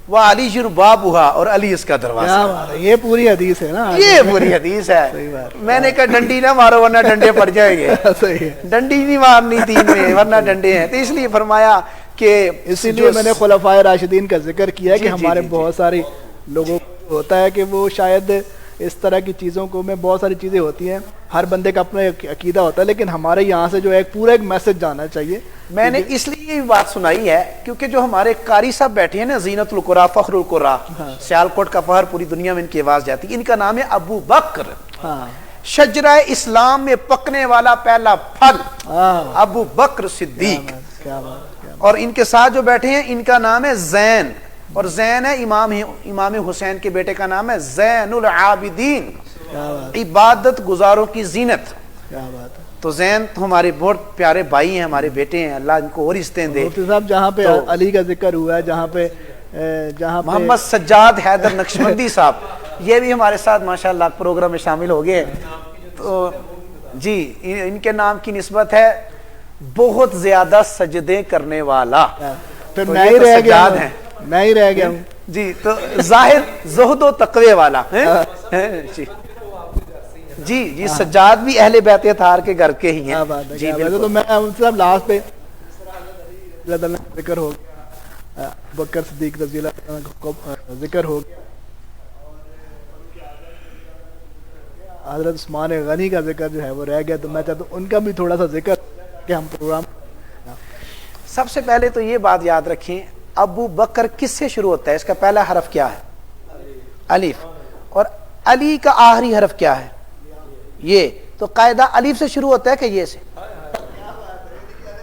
وعلی بابھا، اور علی اس کا دروازہ۔ کیا بات ہے، یہ پوری حدیث ہے نا، یہ پوری حدیث ہے۔ میں نے کہا ڈنڈی نہ مارو ورنہ ڈنڈے پڑ جائیں گے، صحیح ہے۔ ڈنڈی نہیں مارنی دین میں ورنہ ڈنڈے ہیں، تو اس لیے فرمایا کہ اسی لیے میں نے خلفائے راشدین کا ذکر کیا کہ جی ہمارے بہت سارے لوگوں کو ہوتا ہے کہ وہ شاید اس طرح کی چیزوں کو میں بہت ساری چیزیں ہوتی ہیں، ہر بندے کا اپنا عقیدہ ہوتا ہے، لیکن ہمارے یہاں سے جو ایک پورا ایک میسج جانا چاہیے۔ میں نے اس لیے یہ بات سنائی ہے کیونکہ جو ہمارے قاری صاحب بیٹھے ہیں نا، زینت القرا، فخر القرا، سیالکوٹ کا فخر، پوری دنیا میں ان کی آواز جاتی ہے، ان کا نام ہے ابو بکر، شجرہ اسلام میں پکنے والا پہلا پھل، ابو بکر صدیق۔ اور ان کے ساتھ جو بیٹھے ہیں ان کا نام ہے زین، اور زین ہے امام حسین کے بیٹے کا نام ہے زین العابدین، عبادت گزاروں کی زینت۔ تو زین تو ہمارے بہت پیارے بھائی ہیں، ہمارے بیٹے ہیں، اللہ ان کو اور رشتے دے۔ مفتی صاحب جہاں پہ علی کا ذکر ہوا ہے، جہاں پہ محمد سجاد حیدر نقشبندی صاحب، یہ بھی ہمارے ساتھ ماشاءاللہ پروگرام میں شامل ہو گئے، تو جی ان کے نام کی نسبت ہے بہت زیادہ سجدے کرنے والا، پھر میں ہی رہ گیا، میں ہی رہ گیا ہوں جی، تو ظاہر زہد و تقوی والا جی جی، سجاد بھی اہل بیت اطہار کے گھر کے ہی ہیں جی بالکل۔ تو میں صاحب لاسٹ پہ اللہ تعالیٰ کا ذکر ہو گیا، بکر صدیق رضی اللہ عنہ کا ذکر ہو گیا، حضرت عثمان غنی کا ذکر جو ہے وہ رہ گیا، تو میں چاہتا ہوں ان کا بھی تھوڑا سا ذکر کہ ہم پروگرام۔ سب سے پہلے تو یہ بات یاد رکھیں، ابو بکر کس سے شروع ہوتا ہے؟ اس کا پہلا حرف کیا ہے؟ الف، اور علی کا آخری حرف کیا ہے؟ یہ، تو قاعدہ الف سے شروع ہوتا ہے کہ یہ سے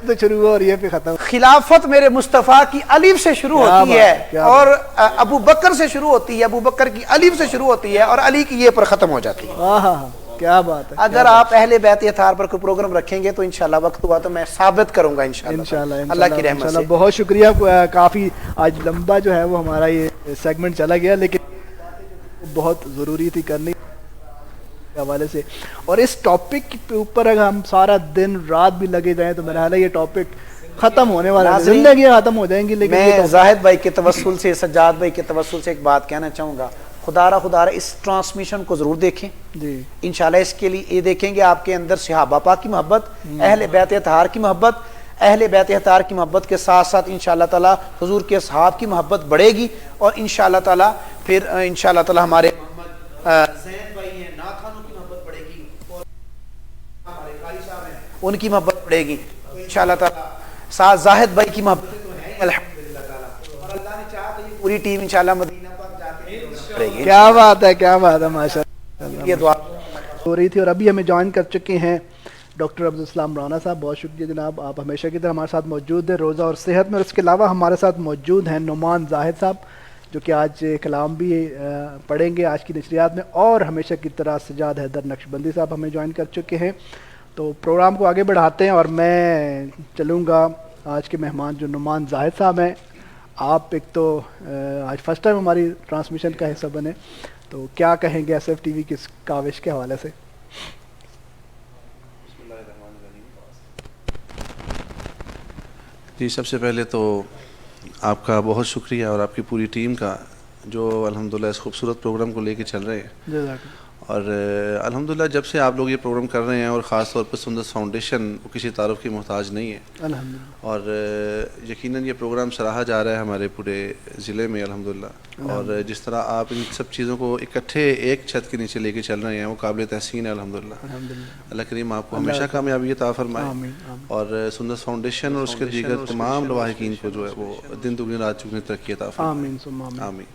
تو شروع ہو اور یہ پہ ختم۔ خلافت میرے مصطفیٰ کی الف سے شروع ہوتی ہے اور ابو بکر سے شروع ہوتی ہے، ابو بکر کی الف سے شروع ہوتی ہے اور علی کی یہ پر ختم ہو جاتی ہے۔ کیا بات ہے۔ اگر آپ اہل بیت اطہار پر کوئی پروگرام رکھیں گے تو انشاءاللہ وقت ہوا تو میں ثابت کروں گا انشاءاللہ اللہ کی رحمت سے۔ بہت شکریہ، کافی آج لمبا جو ہے وہ ہمارا یہ سیگمنٹ چلا گیا، لیکن بہت ضروری تھی کرنی حوالے سے، اور اس ٹاپک کے اوپر اگر ہم سارا دن رات بھی لگے جائیں تو میرا خیال ہے یہ ٹاپک ختم ہونے والا ہے، زندگیاں ختم ہو جائیں گی۔ لیکن میں زاہد بھائی کے توسل سے، سجاد بھائی کے توسل سے ایک بات کہنا چاہوں گا، خدا را اس ٹرانسمیشن کو ضرور دیکھیں جی انشاءاللہ۔ اس کے لیے یہ دیکھیں گے آپ کے اندر صحابہ پاک کی محبت، اہل بیت اطہار کی محبت، اہل بیت اطہار کی محبت کے ساتھ ساتھ انشاءاللہ تعالی حضور کے اصحاب کی محبت بڑھے گی، اور انشاءاللہ تعالی پھر انشاءاللہ تعالی ہمارے زین بھائی ہیں نعت خانوں کی محبت بڑھے گی، اور ہمارے قاری صاحب ہیں ان کی محبت بڑھے گی، تو انشاءاللہ تعالی ساتھ زاہد بھائی کی محبت تو ہے الحمدللہ تعالی، اور اللہ نے چاہا تو یہ پوری ٹیم انشاءاللہ مدینہ پاک جا کے پڑھے گی۔ کیا بات ہے، کیا بات ہے، ماشاءاللہ یہ دعا ہو رہی تھی۔ اور ابھی ہمیں جوائن کر چکے ہیں ڈاکٹر عبدالسلام رانا صاحب، بہت شکریہ جناب، آپ ہمیشہ کی طرح ہمارے ساتھ موجود ہیں روزہ اور صحت میں، اور اس کے علاوہ ہمارے ساتھ موجود ہیں نعمان زاہد صاحب جو کہ آج کلام بھی پڑھیں گے آج کی نشریات میں، اور ہمیشہ کی طرح سجاد حیدر نقشبندی صاحب ہمیں جوائن کر چکے ہیں۔ تو پروگرام کو آگے بڑھاتے ہیں، اور میں چلوں گا آج کے مہمان جو نعمان زاہد صاحب ہیں۔ آپ ایک تو آج فرسٹ ٹائم ہماری ٹرانسمیشن کا حصہ بنے، تو کیا کہیں گے ایس ایف ٹی وی کی اس کاوش کے حوالے سے؟ جی، سب سے پہلے تو آپ کا بہت شکریہ اور آپ کی پوری ٹیم کا جو الحمدللہ اس خوبصورت پروگرام کو لے کے چل رہے ہیں، جزاک اللہ۔ اور الحمدللہ جب سے آپ لوگ یہ پروگرام کر رہے ہیں، اور خاص طور پر سندس فاؤنڈیشن وہ کسی تعارف کی محتاج نہیں ہے، الحمدللہ، اور یقیناً یہ پروگرام سراہا جا رہا ہے ہمارے پورے ضلع میں الحمدللہ، اور جس طرح آپ ان سب چیزوں کو اکٹھے ایک چھت کے نیچے لے کے چل رہے ہیں وہ قابل تحسین ہے الحمدللہ۔ اللہ کریم آپ کو ہمیشہ کامیابی عطا فرمائے، آمین آمین۔ اور سندس فاؤنڈیشن اور اس کے دیگر تمام لواحقین کو جو ہے وہ دن دگنی رات چگنی ترقی عطا فرمائے، آمین ثم آمین۔ آمین۔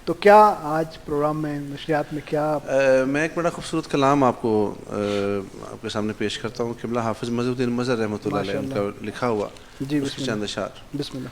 تو کیا آج پروگرام میں نشریات میں کیا؟ میں ایک بڑا خوبصورت کلام آپ کو آپ کے سامنے پیش کرتا ہوں، قبلہ حافظ مظہر الدین مظہر رحمۃ اللہ علیہ ان کا لکھا ہوا جی اس کے چند اشعار۔ بسم اللہ۔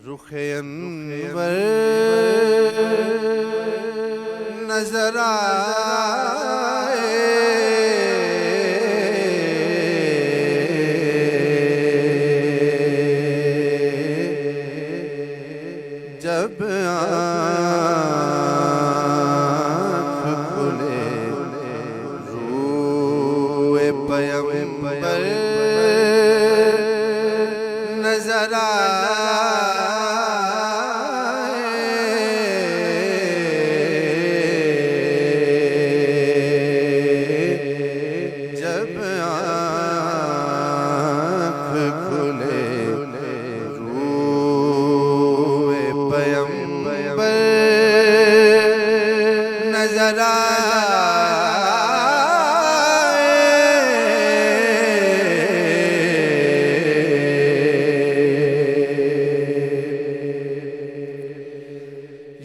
رخ انور نظر آئے جب آنکھ کھلے روئے پیغمبر نظر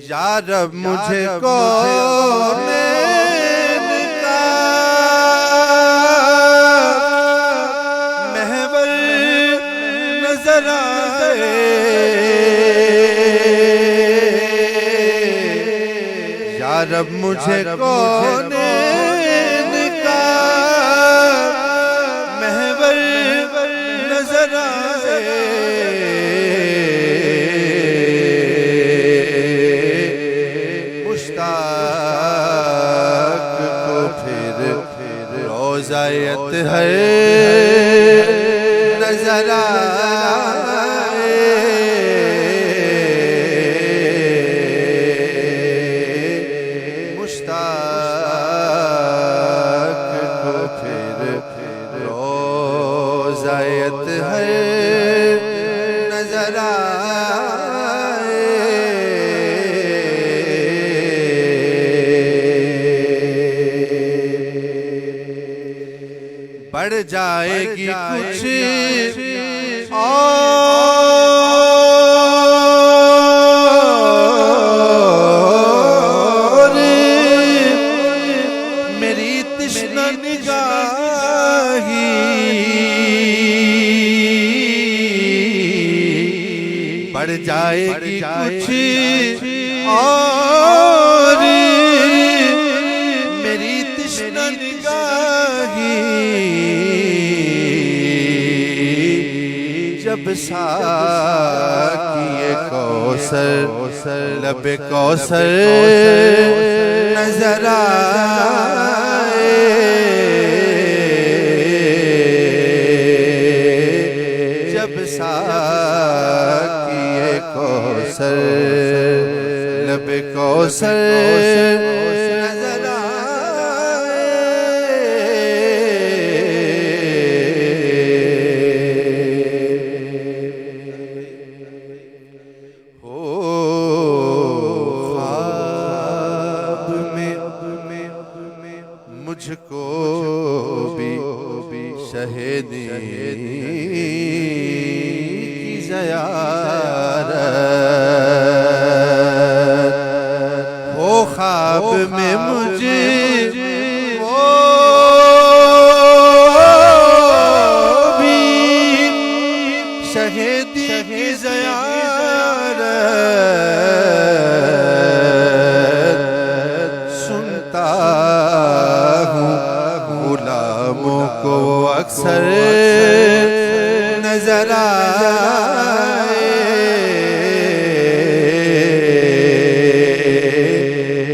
یا رب مجھے کونین کا محور نظر آئے، یا رب مجھے کونین کا محور نظر آئے، روزایت ہے نظر آئے، مشتاق کو پھر روزایت ہے نظر بڑھ جائے گی کچھ اور میری تشنہ نگاہی، بڑھ جائے گی کچھ اور میری تشنہ نگاہی، جب ساقی کوثر لب کوثر نظر آئے، بے کوثر نظر مجھ کو بھی شہیدی کی زیارت ہو، خواب میں مجھے وہ بھی شہیدی کی زیارت سنتا غلاموں کو اکثر نظر آئے،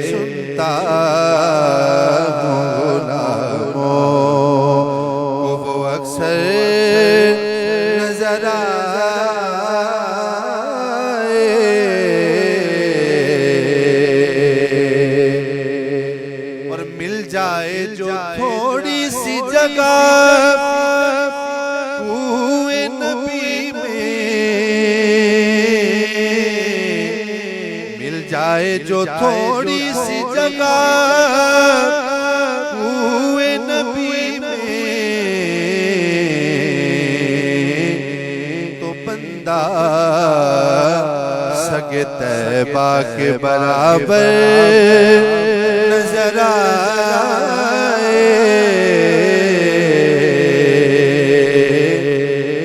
سنتا غلاموں کو وہ اکثر نظر آئے، اور مل جائے جو تھوڑی سی جگہ کوئے نبی میں، مل جائے جو تھوڑی سی جگہ کوئے نبی میں، تو بندہ سگے طیبہ کے برابر نظر آئے،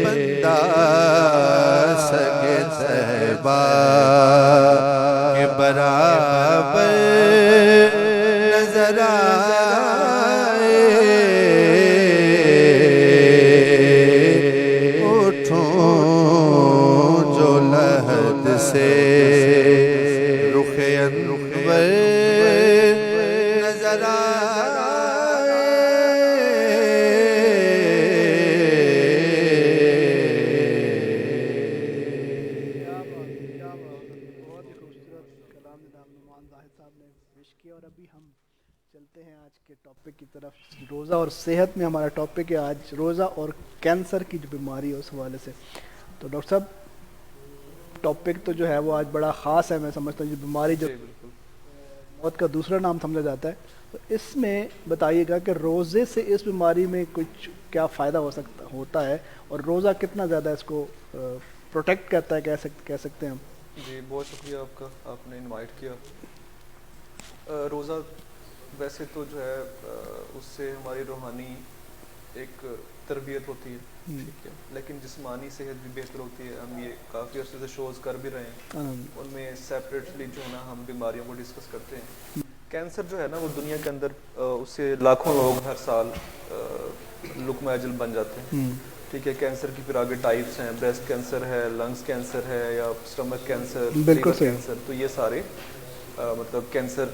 بندہ سگے طیبہ کے برابر نظر آئے، اٹھوں جو لحد سے رخ انور نظر بہت ہی خوبصورت کلام جناب نعمان زاہد صاحب نے پیش کیا، اور ابھی ہم چلتے ہیں آج کے ٹاپک کی طرف۔ روزہ اور صحت میں ہمارا ٹاپک ہے آج روزہ اور کینسر کی جو بیماری ہے اس حوالے سے۔ تو ڈاکٹر صاحب ٹاپک تو جو ہے وہ آج بڑا خاص ہے، میں سمجھتا ہوں یہ بیماری جو موت کا دوسرا نام سمجھا جاتا ہے، تو اس میں بتائیے گا کہ روزے سے اس بیماری میں کچھ کیا فائدہ ہوتا ہے، اور روزہ کتنا زیادہ اس کو پروٹیکٹ کرتا ہے، کہہ سکتے ہیں ہم؟ جی بہت شکریہ آپ کا، آپ نے انوائٹ کیا۔ روزہ ویسے تو جو ہے اس سے ہماری روحانی ایک تربیت ہوتی ہے، ٹھیک ہے، لیکن جسمانی صحت بھی بہتر ہوتی ہے۔ ہم یہ کافی عرصے سے شوز کر بھی رہے ہیں، ان میں سیپریٹلی جو ہے نا ہم بیماریوں کو ڈسکس کرتے ہیں۔ کینسر جو ہے نا وہ دنیا کے اندر اس سے لاکھوں لوگ ہر سال لقمہ اجل بن جاتے ہیں، ٹھیک ہے۔ کینسر کی پھر آگے ٹائپس ہیں، بریسٹ کینسر ہے، لنگس کینسر ہے، یا اسٹمک کینسر، لیور کینسر، تو یہ سارے مطلب کینسر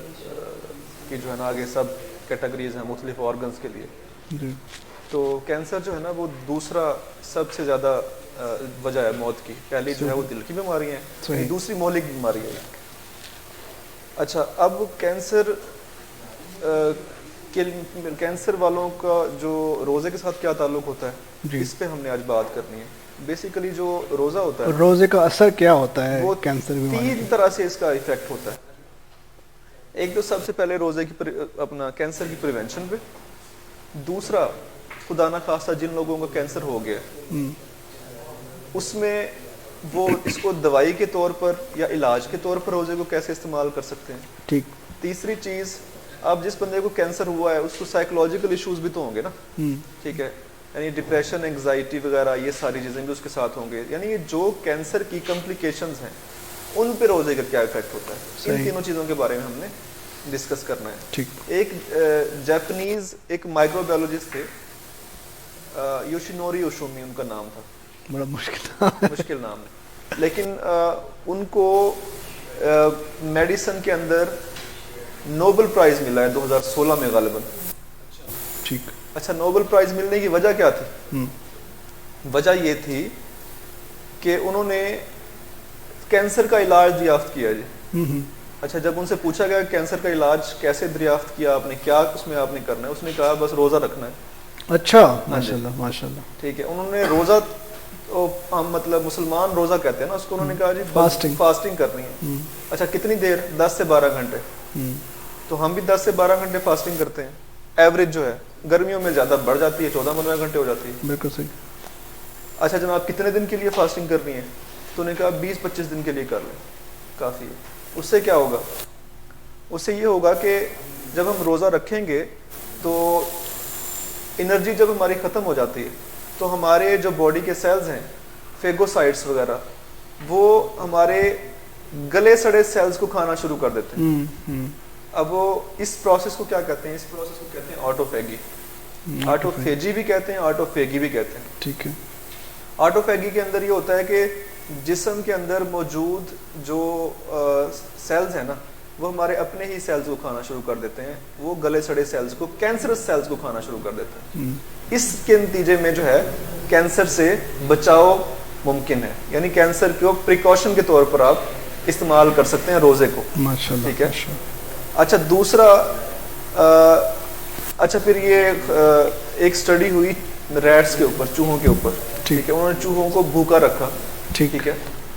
کی جو ہے نا آگے سب کیٹیگریز ہیں مختلف آرگنز کے لیے۔ تو کینسر جو ہے نا وہ دوسرا سب سے زیادہ وجہ ہے موت کی۔ پہلی جو ہے وہ دل کی بیماری ہیں، دوسری مہلک بیماری ہے۔ اچھا، اب کینسر والوں کا جو روزے کے ساتھ کیا تعلق ہوتا ہے، اس پہ ہم نے آج بات کرنی ہے۔ بیسیکلی جو روزہ ہوتا ہے، روزے کا اثر کیا ہوتا ہے وہ کینسر بیماری؟ 3 طرح سے اس کا ایفیکٹ ہوتا ہے۔ ایک تو سب سے پہلے روزے کی اپنا کینسر کی پریونشن پہ، دوسرا خدا نہ خواستہ جن لوگوں کا کینسر ہو گیا اس میں وہ اس کو دوائی کے طور پر یا علاج کے طور پر روزے کو کیسے استعمال کر سکتے ہیں، ٹھیک۔ تیسری چیز، اب جس بندے کو کینسر ہوا ہے اس کو سائیکولوجیکل ایشوز بھی تو ہوں گے نا، ٹھیک ہے، یعنی ڈپریشن، انگزائٹی وغیرہ یہ ساری چیزیں بھی اس کے ساتھ ہوں گے، یعنی جو کینسر کی کمپلیکیشنز ہیں ان پہ روزے کا کیا افیکٹ ہوتا ہے۔ ان تینوں چیزوں کے بارے میں ہم نے ڈسکس کرنا ہے۔ ایک جاپنیز ایک مائکرو بایولوجسٹ تھے، یوشینوری اوشومی ان کا نام تھا، بڑا مشکل نام ہے، لیکن ان کو میڈیسن کے اندر نوبل پرائز ملا ہے 2016 میں غالباً۔ ٹھیک۔ اچھا، نوبل پرائز ملنے کی وجہ کیا تھی؟ وجہ یہ تھی کہ انہوں نے کینسر کا علاج دریافت کیا جی، اچھا جب ان سے پوچھا گیا کینسر کا علاج کیسے دریافت کیا آپ نے, کیا اس میں آپ نے کرنا ہے, اس نے کہا بس روزہ رکھنا ہے. اچھا ماشاء اللہ ماشاء اللہ. ٹھیک ہے, انہوں نے روزہ, ہم مطلب مسلمان روزہ کہتے ہیں نا اس کو, انہوں نے کہا جی فاسٹنگ کرنی ہے. اچھا کتنی دیر؟ 10 سے 12 گھنٹے. تو ہم بھی 10 سے 12 گھنٹے فاسٹنگ کرتے ہیں. ایوریج جو ہے گرمیوں میں زیادہ بڑھ جاتی ہے, 14-15 گھنٹے ہو جاتی ہے. بالکل صحیح. اچھا جناب کتنے دن کے لیے فاسٹنگ کرنی ہے؟ تو نے کہا 20-25 دن کے لیے کر لیں, کافی ہے. اس سے کیا ہوگا؟ اس سے یہ ہوگا کہ جب ہم روزہ رکھیں گے تو انرجی جب ہماری ختم ہو جاتی ہے تو ہمارے جو باڈی کے سیلز ہیں فیگوسائٹس وغیرہ, وہ ہمارے گلے سڑے سیلز کو کھانا شروع کر دیتے ہیں. اب وہ اس پروسیس کو کیا کہتے ہیں؟ اس پروسیس کو کہتے ہیں آٹوفیگی. آٹوفیجی بھی کہتے ہیں, آٹوفیگی بھی کہتے ہیں. ٹھیک ہے. آٹوفیگی کے اندر یہ ہوتا ہے کہ جسم کے اندر موجود جو سیلز ہیں نا وہ ہمارے اپنے ہی سیلز کو کھانا شروع کر دیتے ہیں, وہ گلے سڑے سیلز کو, کینسرس سیلز کو کھانا شروع کر دیتے ہیں. اس کے نتیجے میں جو ہے کینسر سے بچاؤ ممکن ہے, یعنی کینسر کو پریکاشن کے طور پر آپ استعمال کر سکتے ہیں روزے کو. ماشاءاللہ. ٹھیک ہے. اچھا دوسرا, اچھا پھر یہ ایک سٹڈی ہوئی ریٹس کے اوپر, چوہوں کے اوپر. ٹھیک ہے. انہوں نے چوہوں کو بھوکا رکھا. ٹھیک ہے.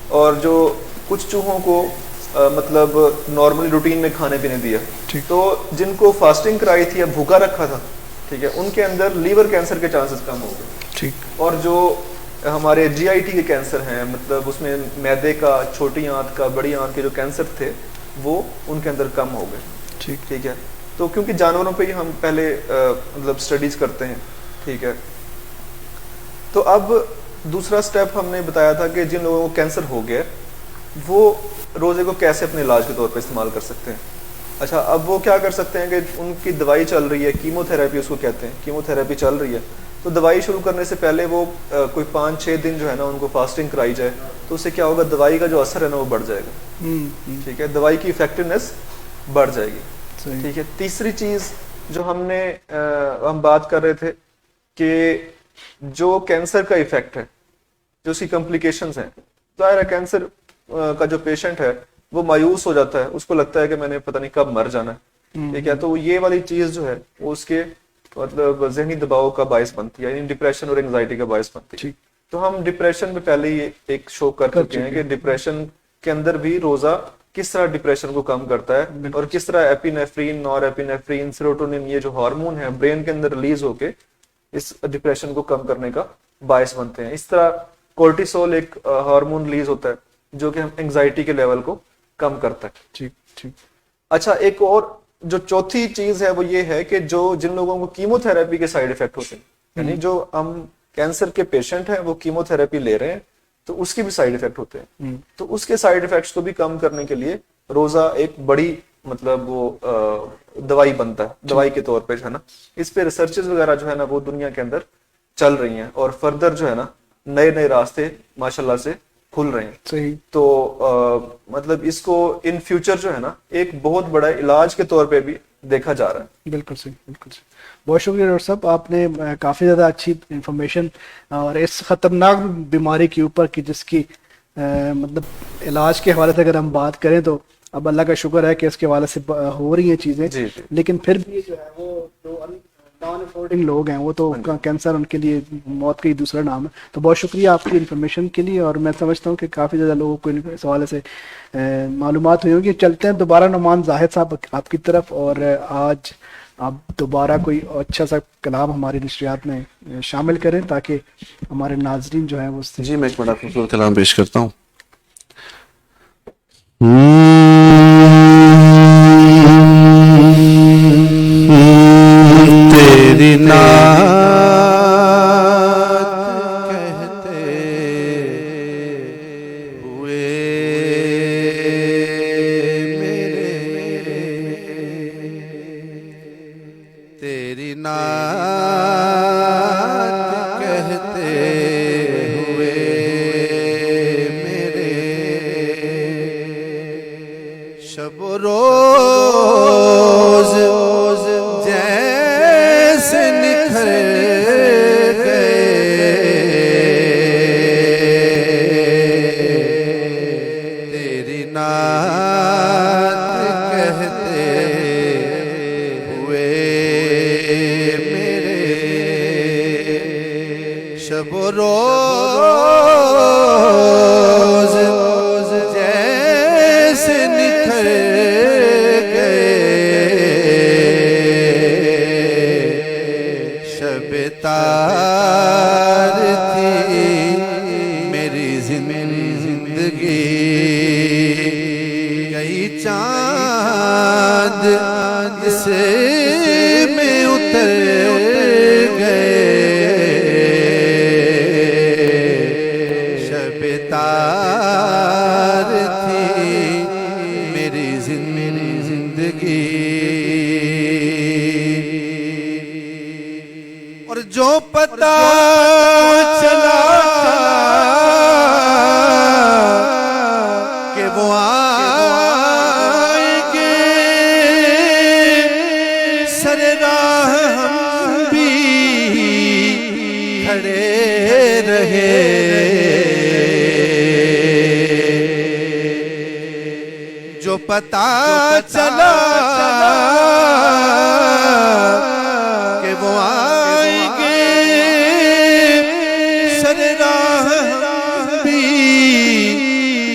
اور جو کچھ چوہوں کو مطلب نارملی روٹین میں کھانے پینے دیا, تو جن کو فاسٹنگ کرائی تھی یا بھوکا رکھا تھا, ٹھیک ہے, ان کے اندر لیور کینسر کے چانسز کم ہو گئے. ٹھیک. اور جو ہمارے جی آئی ٹی کے کینسر ہیں, مطلب اس میں معدے کا, چھوٹی آنت کا, بڑی آنت کے جو کینسر تھے وہ ان کے اندر کم ہو گئے. ٹھیک ہے. تو کیونکہ جانوروں پہ ہی ہم پہلے مطلب سٹڈیز کرتے ہیں. ٹھیک ہے. تو اب دوسرا سٹیپ ہم نے بتایا تھا کہ جن لوگوں کو کینسر ہو گیا وہ روزے کو کیسے اپنے علاج کے طور پہ استعمال کر سکتے ہیں. اچھا اب وہ کیا کر سکتے ہیں کہ ان کی دوائی چل رہی ہے, کیمو تھراپی اس کو کہتے ہیں, کیمو تھراپی چل رہی ہے, تو دوائی شروع کرنے سے پہلے وہ کوئی 5-6 دن جو ہے نا ان کو فاسٹنگ کرائی جائے, تو اس سے کیا ہوگا, دوائی کا جو اثر ہے نا وہ بڑھ جائے گا. ٹھیک ہے. دوائی کی افیکٹونیس بڑھ جائے گی. ٹھیک ہے. تیسری چیز جو ہم بات کر رہے تھے کہ جو کینسر کا ایفیکٹ ہے, جو اس کی کمپلیکیشنز ہیں, ظاہر ہے کینسر کا جو پیشنٹ ہے وہ مایوس ہو جاتا ہے, اس کو لگتا ہے کہ میں نے پتہ نہیں کب مر جانا ہے. ٹھیک ہے. تو یہ والی چیز جو ہے وہ اس کے مطلب ذہنی دباؤ کا باعث بنتی ہے, یعنی ڈپریشن اور انگزائٹی کا باعث بنتی ہے. تو ہم ڈپریشن میں پہلے ہی ایک شو کر چکے ہیں کہ ڈپریشن کے اندر بھی روزہ کس طرح ڈپریشن کو کم کرتا ہے, اور کس طرح ایپینیفرین, نور ایپینیفرین, سیروٹونین, یہ جو ہارمون ہیں برین کے اندر ریلیز ہو کے اس ڈپریشن کو کم کرنے کا باعث بنتے ہیں. اس طرح کورٹیسول ایک ہارمون ریلیز ہوتا ہے جو کہ ہم انگزائٹی کے لیول کو کم کرتا ہے. ٹھیک. اچھا ایک اور جو چوتھی چیز ہے وہ یہ ہے کہ جن لوگوں کو کیمو تھراپی کے سائیڈ ایفیکٹ ہوتے ہیں, یعنی جو ہم کینسر کے پیشنٹ ہیں وہ کیمو تھراپی لے رہے ہیں تو اس کے بھی سائیڈ ایفیکٹ ہوتے ہیں, تو اس کے سائیڈ ایفیکٹس کو بھی کم کرنے کے لیے روزہ ایک بڑی مطلب وہ دوائی بنتا ہے, دوائی کے طور پہ جو ہے نا. اس پہ ریسرچز وغیرہ جو ہے نا وہ دنیا کے اندر چل رہی ہیں, اور فردر جو ہے نا نئے راستے ماشاءاللہ سے کھل رہے ہیں. صحیح. تو مطلب اس کو ان فیوچر جو ہے نا ایک بہت بڑا علاج کے طور پہ بھی دیکھا جا رہا ہے. بالکل صحیح, بالکل صحیح. بہت شکریہ ڈاکٹر صاحب, آپ نے کافی زیادہ اچھی انفارمیشن اور اس خطرناک بیماری کے اوپر کی جس کی مطلب علاج کے حوالے سے اگر ہم بات کریں تو اب اللہ کا شکر ہے کہ اس کے حوالے سے ہو رہی ہیں چیزیں. لیکن پھر بھی جو ہے وہ جو نان افورڈنگ لوگ ہیں وہ تو کینسر ان کے لیے موت کا ہی دوسرا نام ہے. تو بہت شکریہ آپ کی انفارمیشن کے لیے, اور میں سمجھتا ہوں کہ کافی زیادہ لوگوں کو اس حوالے سے معلومات ہوئی ہوگی. چلتے ہیں دوبارہ نعمان زاہد صاحب آپ کی طرف, اور آج آپ دوبارہ کوئی اچھا سا کلام ہماری نشریات میں شامل کریں تاکہ ہمارے ناظرین جو ہیں وہ جی میں ایک بڑا خوبصورت کلام پیش کرتا ہوں. تیری نعت کہتے ہوئے میرے, تیری نعت کہتے ہوئے میرے شب و روز جیسے نکھر گئے, تیری نعت سے میں اتر گئے شب تار تھی میری زندگی اور جو پتہ چلا کہ وہ آئیں گے سر راہ ہم بھی کھڑے رہے جو پتہ چلا کہ وہ آئیں گے سر راہ ہم بھی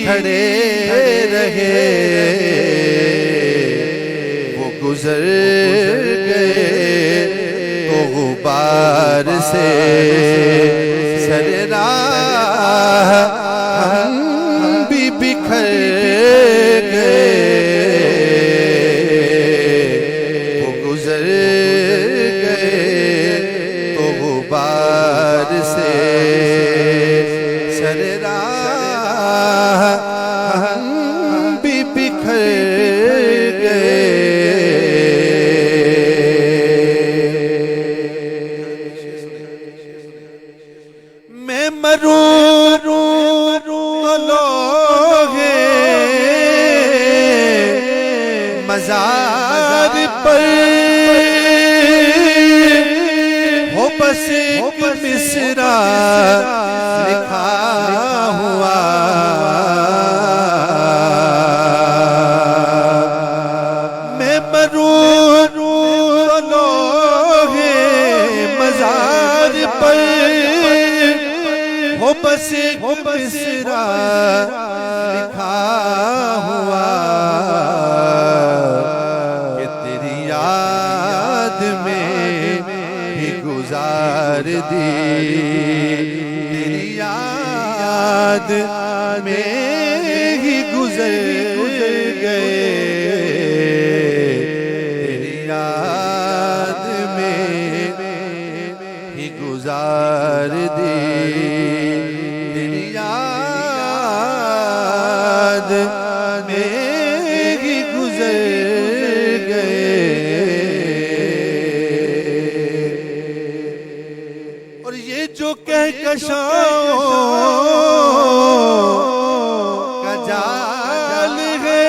کھڑے رہے وہ گزر گئے تو غبار سے سر راہ ہم بھی بکھر گئے وہ گزر گئے تو غبار سے سر راہ ہم بھی بکھر گئے میں مروں لوگے مزار پر ہو بس ایک مصرع لکھا ہوا میں مروں لوگے مزار پر ہو بس ایک مصرع لکھا ہوا کہ تیری یاد میں ہی گزار دی تیری یاد میں ہی گزر گئے تیری یاد میں ہی گزار دی تیری یاد میں ہی گزر گئے اور یہ جو کہکشاؤں کا جال ہے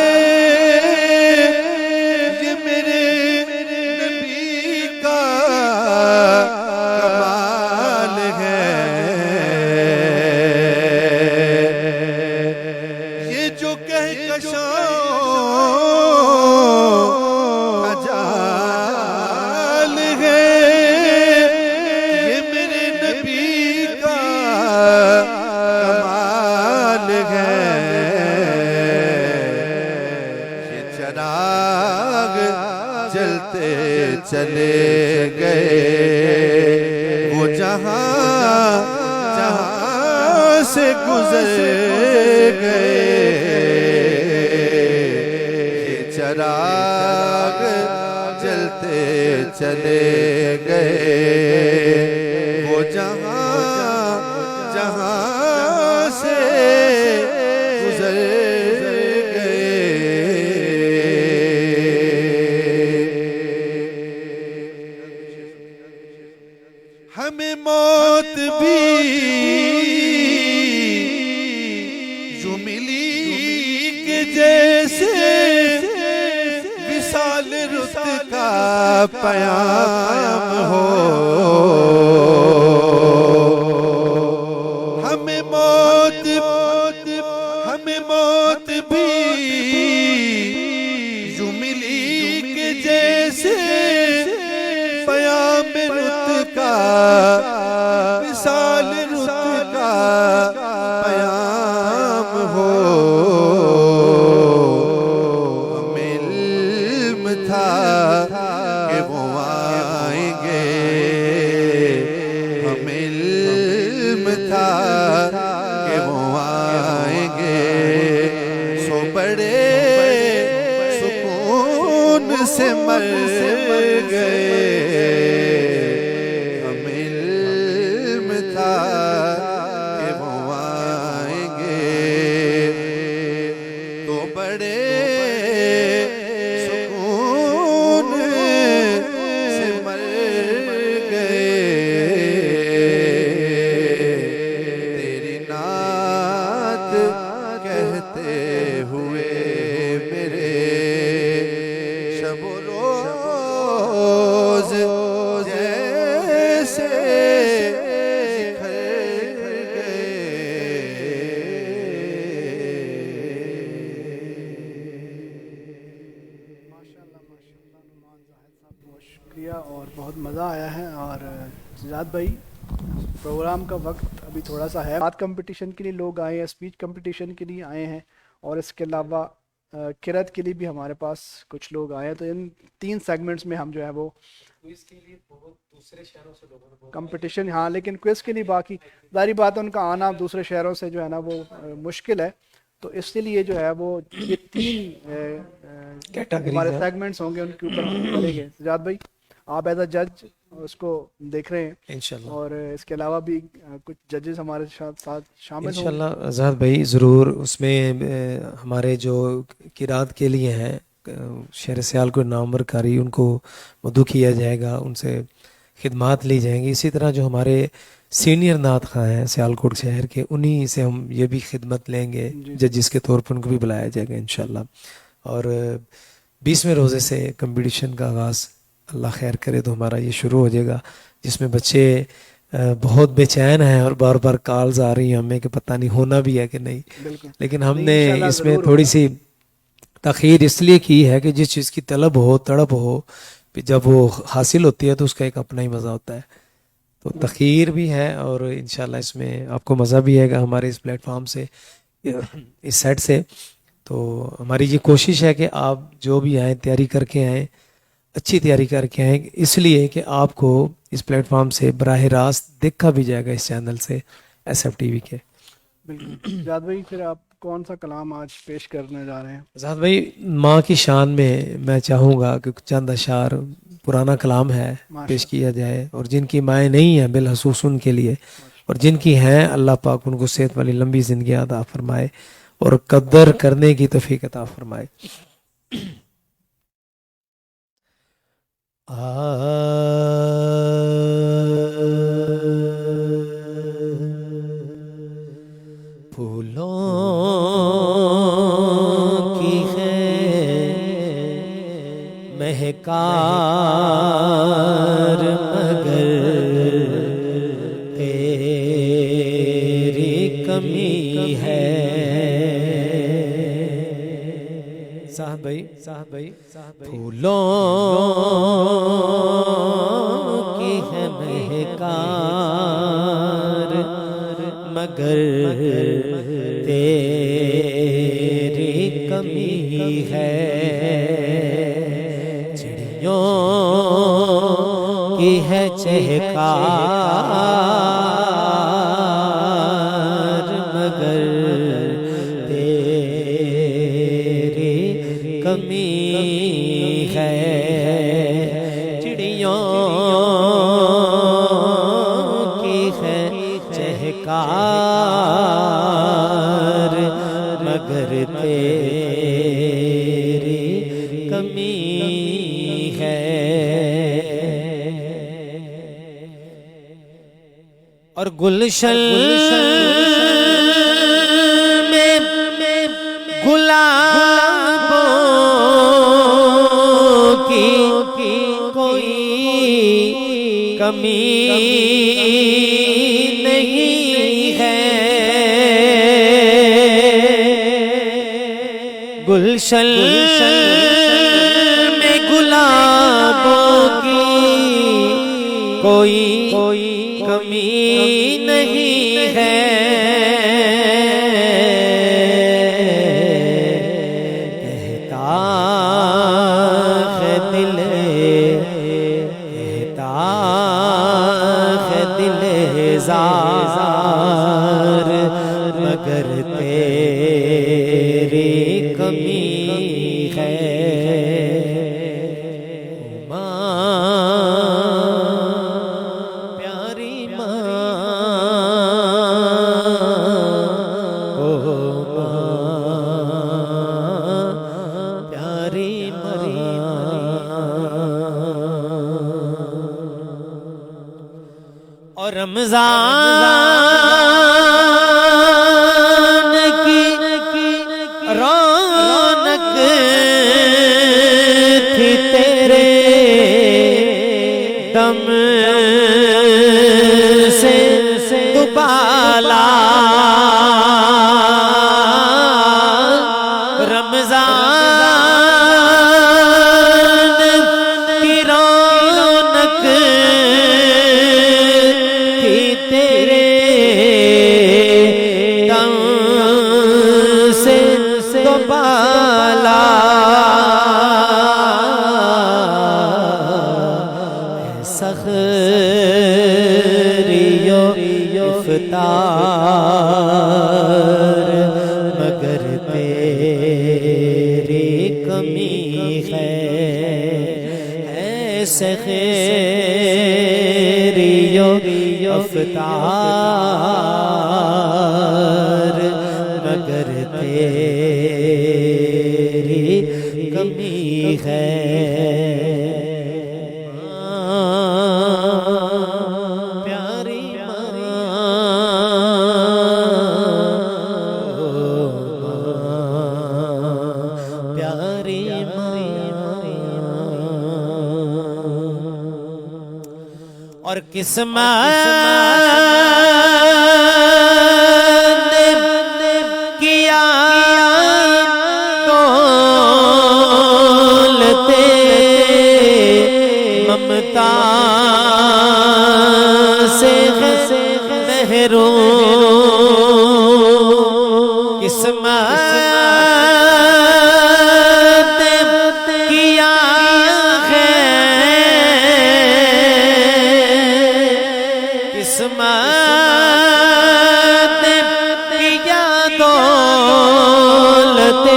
یہ میرے نبی کا کمال ہے یہ جو کہکشاؤں کا جال ہے یہ میرے نبی کا کمال ہے یہ چراغ جلتے چلے گئے وہ جہاں سے گزر گئے یہ چراغ جلتے چلے گئے وہ جہاں سے گزر گئے ہمیں موت بھی جو ملی کہ جیسے وصال رت کا پیام ہو ہمیں موت بھی جو ملی کہ جیسے پیام رت کا وصال رت کا پیام ہو ہمیں علم تھا کہ وہ آئیں گے ہمیں علم تھا کہ وہ آئیں گے سو بڑے سکون سے مر گئے، ہمیں علم تھا کہ وہ آئیں گے، تو بڑے سکون سے مر گئے، تیری نعت کہتے ہوئے میرے شب و روز جیسے بکھر گئے۔ بہت شکریہ اور بہت مزہ آیا ہے۔ اور سجاد بھائی، پروگرام کا وقت ابھی تھوڑا سا ہے، بات کمپٹیشن کے لیے لوگ آئے ہیں، اسپیچ کمپٹیشن کے لیے آئے ہیں، اور اس کے علاوہ قرأت کے لیے بھی ہمارے پاس کچھ لوگ آئے ہیں۔ تو ان 3 سیگمنٹس میں ہم جو ہے وہ کمپٹیشن، ہاں لیکن کوئز کے لیے باقی ظاہری بات ہے ان کا آنا دوسرے شہروں سے جو ہے نا وہ مشکل ہے، تو اس لیے جو ہے وہ یہ 3 ہمارے سیگمنٹس ہوں گے، ان کے اوپر ہم کریں گے۔ سجاد بھائی، آپ ایز اے جج اس کو دیکھ رہے ہیں انشاءاللہ، اور اس کے علاوہ بھی کچھ ججز ہمارے ساتھ شامل ہوں گے۔ انشاءاللہ آزاد بھائی ضرور اس میں ہمارے جو قرات کے لیے ہیں شہر سیالکوٹ نامور قاری، ان کو مدعو کیا جائے گا، ان سے خدمات لی جائیں گی۔ اسی طرح جو ہمارے سینئر نعت خواں ہیں سیالکوٹ شہر کے، انہی سے ہم یہ بھی خدمت لیں گے ججز کے طور پر، ان کو بھی بلایا جائے گا انشاءاللہ۔ اور 20ویں روزے سے کمپٹیشن کا آغاز اللہ خیر کرے تو ہمارا یہ شروع ہو جائے گا، جس میں بچے بہت بے چین ہیں اور بار بار کالز آ رہی ہیں ہمیں کہ پتہ نہیں ہونا بھی ہے کہ نہیں، لیکن ہم نے اس میں تھوڑی سی تاخیر اس لیے کی ہے کہ جس چیز کی طلب ہو، تڑپ ہو، جب وہ حاصل ہوتی ہے تو اس کا ایک اپنا ہی مزہ ہوتا ہے، تو تاخیر بھی ہے، اور انشاءاللہ اس میں آپ کو مزہ بھی آئے گا ہمارے اس پلیٹ فارم سے، اس سیٹ سے۔ تو ہماری یہ کوشش ہے کہ آپ جو بھی آئیں تیاری کر کے آئیں، اچھی تیاری کر کے آئیں، اس لیے کہ آپ کو اس پلیٹ فارم سے براہ راست دیکھا بھی جائے گا اس چینل سے، ایس ایف ٹی وی کے۔ بالکل سجاد بھائی، پھر آپ کون سا کلام آج پیش کرنے جا رہے ہیں؟ آزاد بھائی، ماں کی شان میں چاہوں گا کہ چند اشعار پرانا کلام ہے پیش کیا جائے، اور جن کی مائیں نہیں ہیں بالخصوص ان کے لیے، اور جن کی ہیں اللہ پاک ان کو صحت والی لمبی زندگی عطا فرمائے اور قدر کرنے کی توفیق عطا فرمائے۔ پھولوں کی ہے مہکار مگر تیری کمی ہے، صاحب بھائی پھولوں کی ہے مہکار مگر تیری کمی ہے، چڑیوں کی ہے چہکار مگر تیری کمی ہے، چڑیوں کی ہے چہکار مگر تیری کمی ہے۔ اور گلشن میں گلابوں کی کوئی کمی نہیں ہے، گلشن میں گلابوں کی کوئی کمی نہیں ہے، کہتا ہے دل زار مگر تیری کمی ہے، اور رمضان کی رونق تھی تیرے دم سے دوبالا رمضان کی رونق تھی تیرے دم سے دوبالا سخریو افطار مگر تیری کمی ہے ایسے خیریو افطار مگر تیری کمی ہے پیاری پیاری اور قسمت نے کیا دولتے ممتا سے محروم قسمت نے کیا ہے قسمت نے کیا دولتے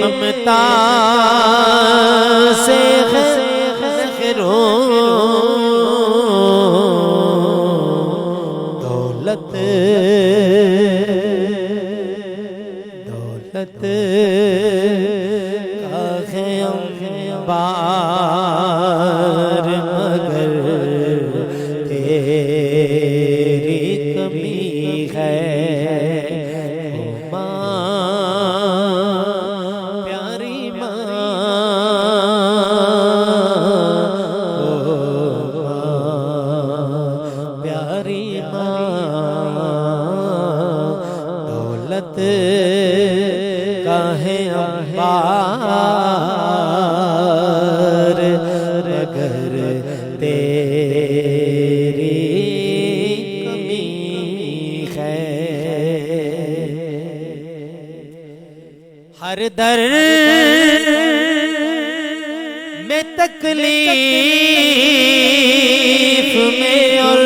ممتا سے دولت دولت کا ہے انبار مگر تیری کمی ہے او ماں پیاری ماں او ماں پیاری ماں دولت کا ہے انبار مگر تیری کمی ہے ہر در میں تکلیف میں اور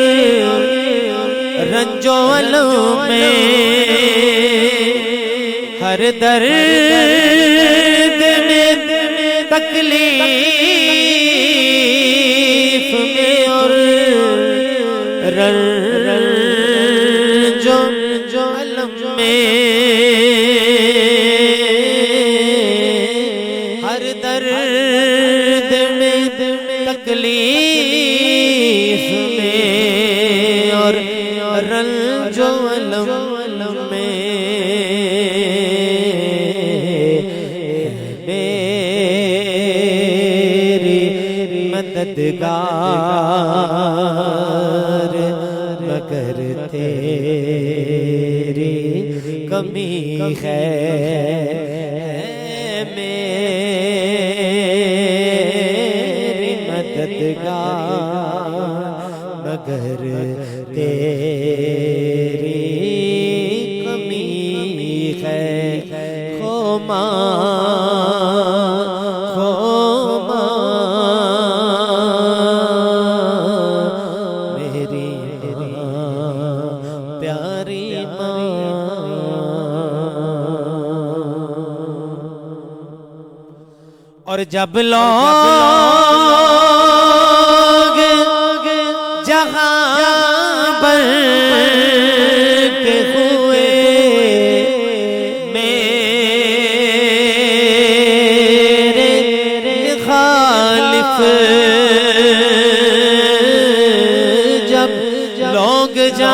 رنج و الم میں ہر درد میں تکلیف میں اور رنج و الم میں ہر درد میں تکلیف میں اور رنج و الم میں مددگار مگر تیری کمی ہے میری مددگار مگر تیری کمی ہے خو اور جب لوگ جہاں پر کے ہوئے میرے خالف